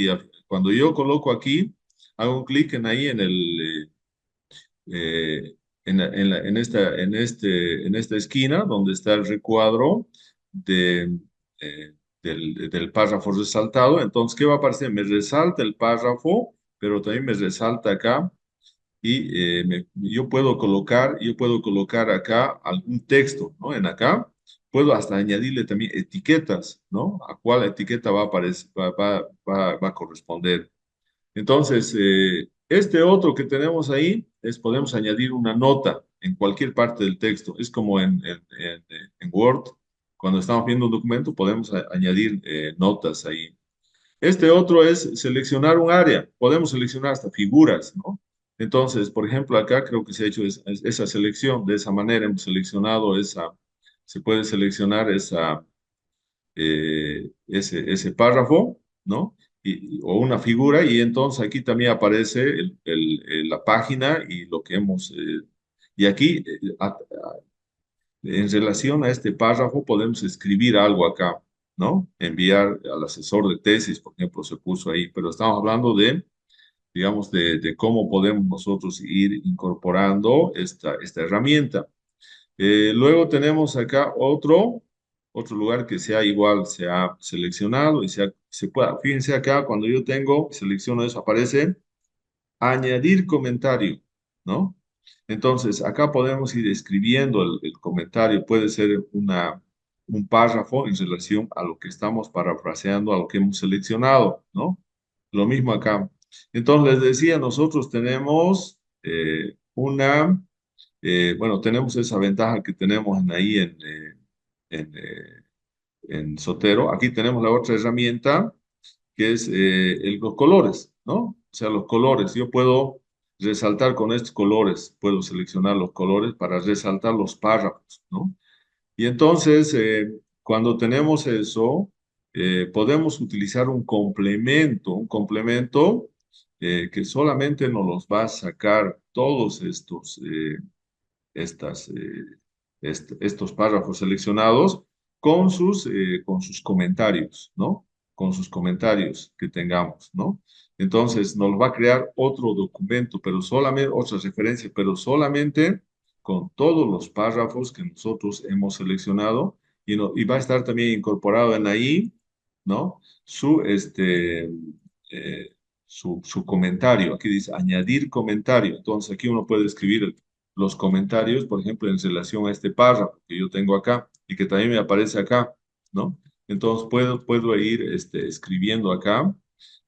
Cuando yo coloco aquí, hago un clic en ahí en esta esquina donde está el recuadro de, del párrafo resaltado. Entonces, ¿qué va a aparecer? Me resalta el párrafo, pero también me resalta acá y yo puedo colocar acá algún texto, ¿no? En acá. Puedo hasta añadirle también etiquetas, ¿no? A cuál etiqueta va a aparecer, va a corresponder. Entonces, este otro que tenemos ahí podemos añadir una nota en cualquier parte del texto. Es como en Word, cuando estamos viendo un documento, podemos añadir notas ahí. Este otro es seleccionar un área. Podemos seleccionar hasta figuras, ¿no? Entonces, por ejemplo, acá creo que se ha hecho esa selección. De esa manera hemos seleccionado se puede seleccionar ese párrafo, ¿no? O una figura, y entonces aquí también aparece la página y lo que y aquí, en relación a este párrafo, podemos escribir algo acá, ¿no? Enviar al asesor de tesis, por ejemplo, se puso ahí, pero estamos hablando digamos, de cómo podemos nosotros ir incorporando esta herramienta. Luego tenemos acá otro lugar que sea igual, se ha seleccionado y se pueda. Fíjense acá, cuando yo selecciono eso, aparece añadir comentario, ¿no? Entonces, acá podemos ir escribiendo el comentario, puede ser un párrafo en relación a lo que estamos parafraseando, a lo que hemos seleccionado, ¿no? Lo mismo acá. Entonces, les decía, nosotros tenemos bueno, tenemos esa ventaja que tenemos ahí en, eh, en Zotero. Aquí tenemos la otra herramienta que es los colores, ¿no? O sea, los colores. Yo puedo resaltar con estos colores, puedo seleccionar los colores para resaltar los párrafos, ¿no? Y entonces, cuando tenemos eso, podemos utilizar un complemento que solamente nos los va a sacar todos estos párrafos seleccionados con sus comentarios, ¿no? Con sus comentarios que tengamos, ¿no? Entonces nos va a crear otro documento, pero solamente, otra referencia, pero solamente con todos los párrafos que nosotros hemos seleccionado y, no, y va a estar también incorporado en ahí, ¿no? Eh, su comentario. Aquí dice añadir comentario. Entonces aquí uno puede escribir los comentarios, por ejemplo, en relación a este párrafo que yo tengo acá y que también me aparece acá, ¿no? Entonces puedo ir escribiendo acá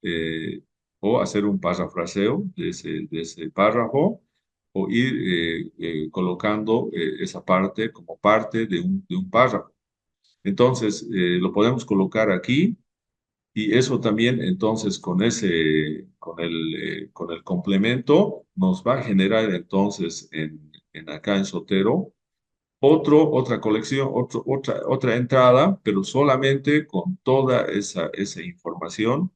eh, o hacer un parafraseo de ese párrafo o ir colocando esa parte como parte de un párrafo. Entonces, lo podemos colocar aquí y eso también, entonces, con el complemento, nos va a generar entonces en acá en Sotero otra colección, otra entrada, pero solamente con toda esa información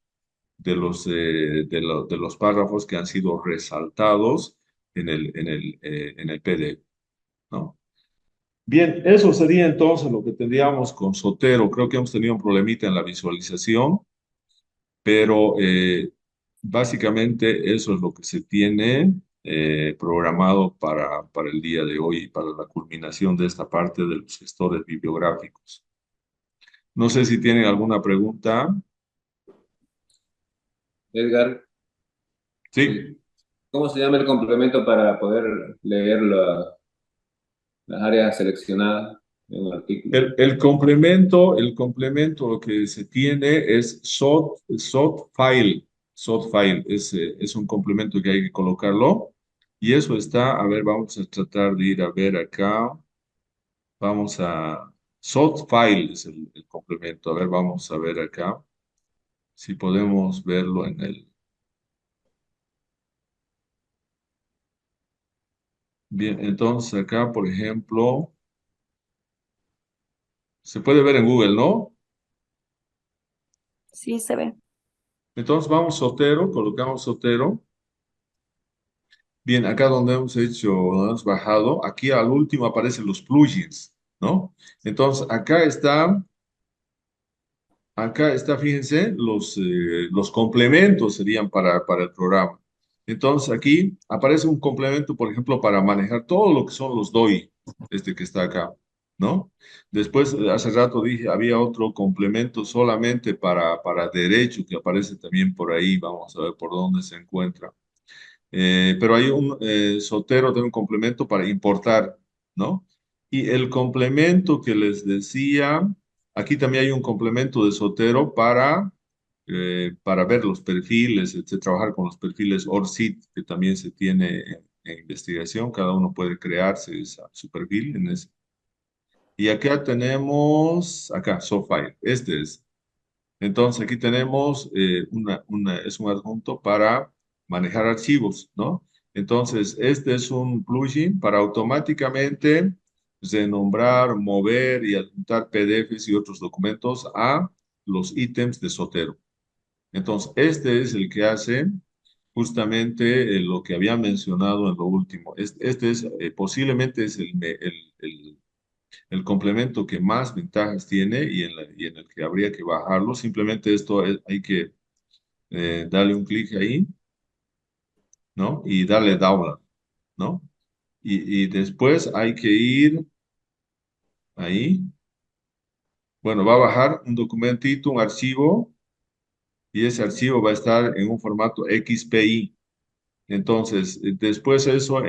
de los párrafos que han sido resaltados en el PDF, ¿no? Bien, eso sería entonces lo que tendríamos con Sotero. Creo que hemos tenido un problemita en la visualización, pero básicamente eso es lo que se tiene programado para el día de hoy, para la culminación de esta parte de los gestores bibliográficos. No sé si tienen alguna pregunta. Edgar, Sí, ¿cómo se llama el complemento para poder leer las áreas seleccionadas en un artículo? el complemento lo que se tiene es sort file. Sort file es un complemento que hay que colocarlo. Y eso está, a ver, vamos a tratar de ir a ver acá. Vamos a... Sort file es el complemento. A ver, vamos a ver acá si podemos verlo en el... Bien, entonces acá, por ejemplo, se puede ver en Google, ¿no? Sí, se ve. Entonces vamos Sotero, colocamos Sotero. Bien, acá donde hemos hecho, donde hemos bajado, aquí al último aparecen los plugins, ¿no? Entonces acá está, fíjense, los complementos serían para el programa. Entonces aquí aparece un complemento, por ejemplo, para manejar todo lo que son los DOI, este que está acá, ¿no? Después, hace rato dije, había otro complemento solamente para derecho que aparece también por ahí, vamos a ver por dónde se encuentra. Pero hay un Sotero de un complemento para importar, ¿no? Y el complemento que les decía, aquí también hay un complemento de Sotero para ver los perfiles, trabajar con los perfiles ORCID, que también se tiene en investigación, cada uno puede crearse su perfil en ese. Y acá tenemos, acá, SoFile, este es. Entonces aquí tenemos es un adjunto para manejar archivos, ¿no? Entonces, este es un plugin para automáticamente renombrar, mover y adjuntar PDFs y otros documentos a los ítems de Sotero. Entonces, este es el que hace justamente lo que había mencionado en lo último. Este es posiblemente es el complemento que más ventajas tiene y en el que habría que bajarlo. Simplemente hay que darle un clic ahí, ¿no? Y darle download, ¿no? Y después hay que ir ahí. Bueno, va a bajar un documentito, un archivo, y ese archivo va a estar en un formato XPI. Entonces, después eso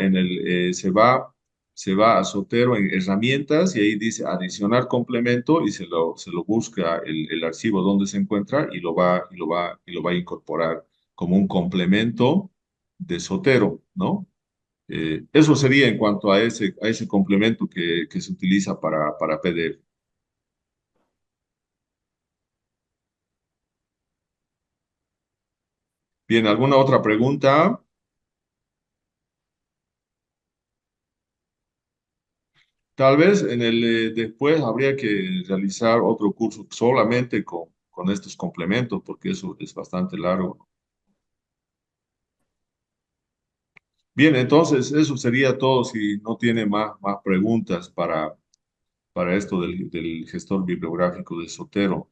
se va a Sotero en herramientas y ahí dice adicionar complemento y se lo busca el archivo donde se encuentra y lo va a incorporar como un complemento de Sotero, ¿no? Eso sería en cuanto a ese complemento que se utiliza para PDF. Bien, ¿alguna otra pregunta? Tal vez después habría que realizar otro curso solamente con con estos complementos, porque eso es bastante largo. Bien, entonces eso sería todo. Si no tiene más preguntas para esto del gestor bibliográfico de Zotero.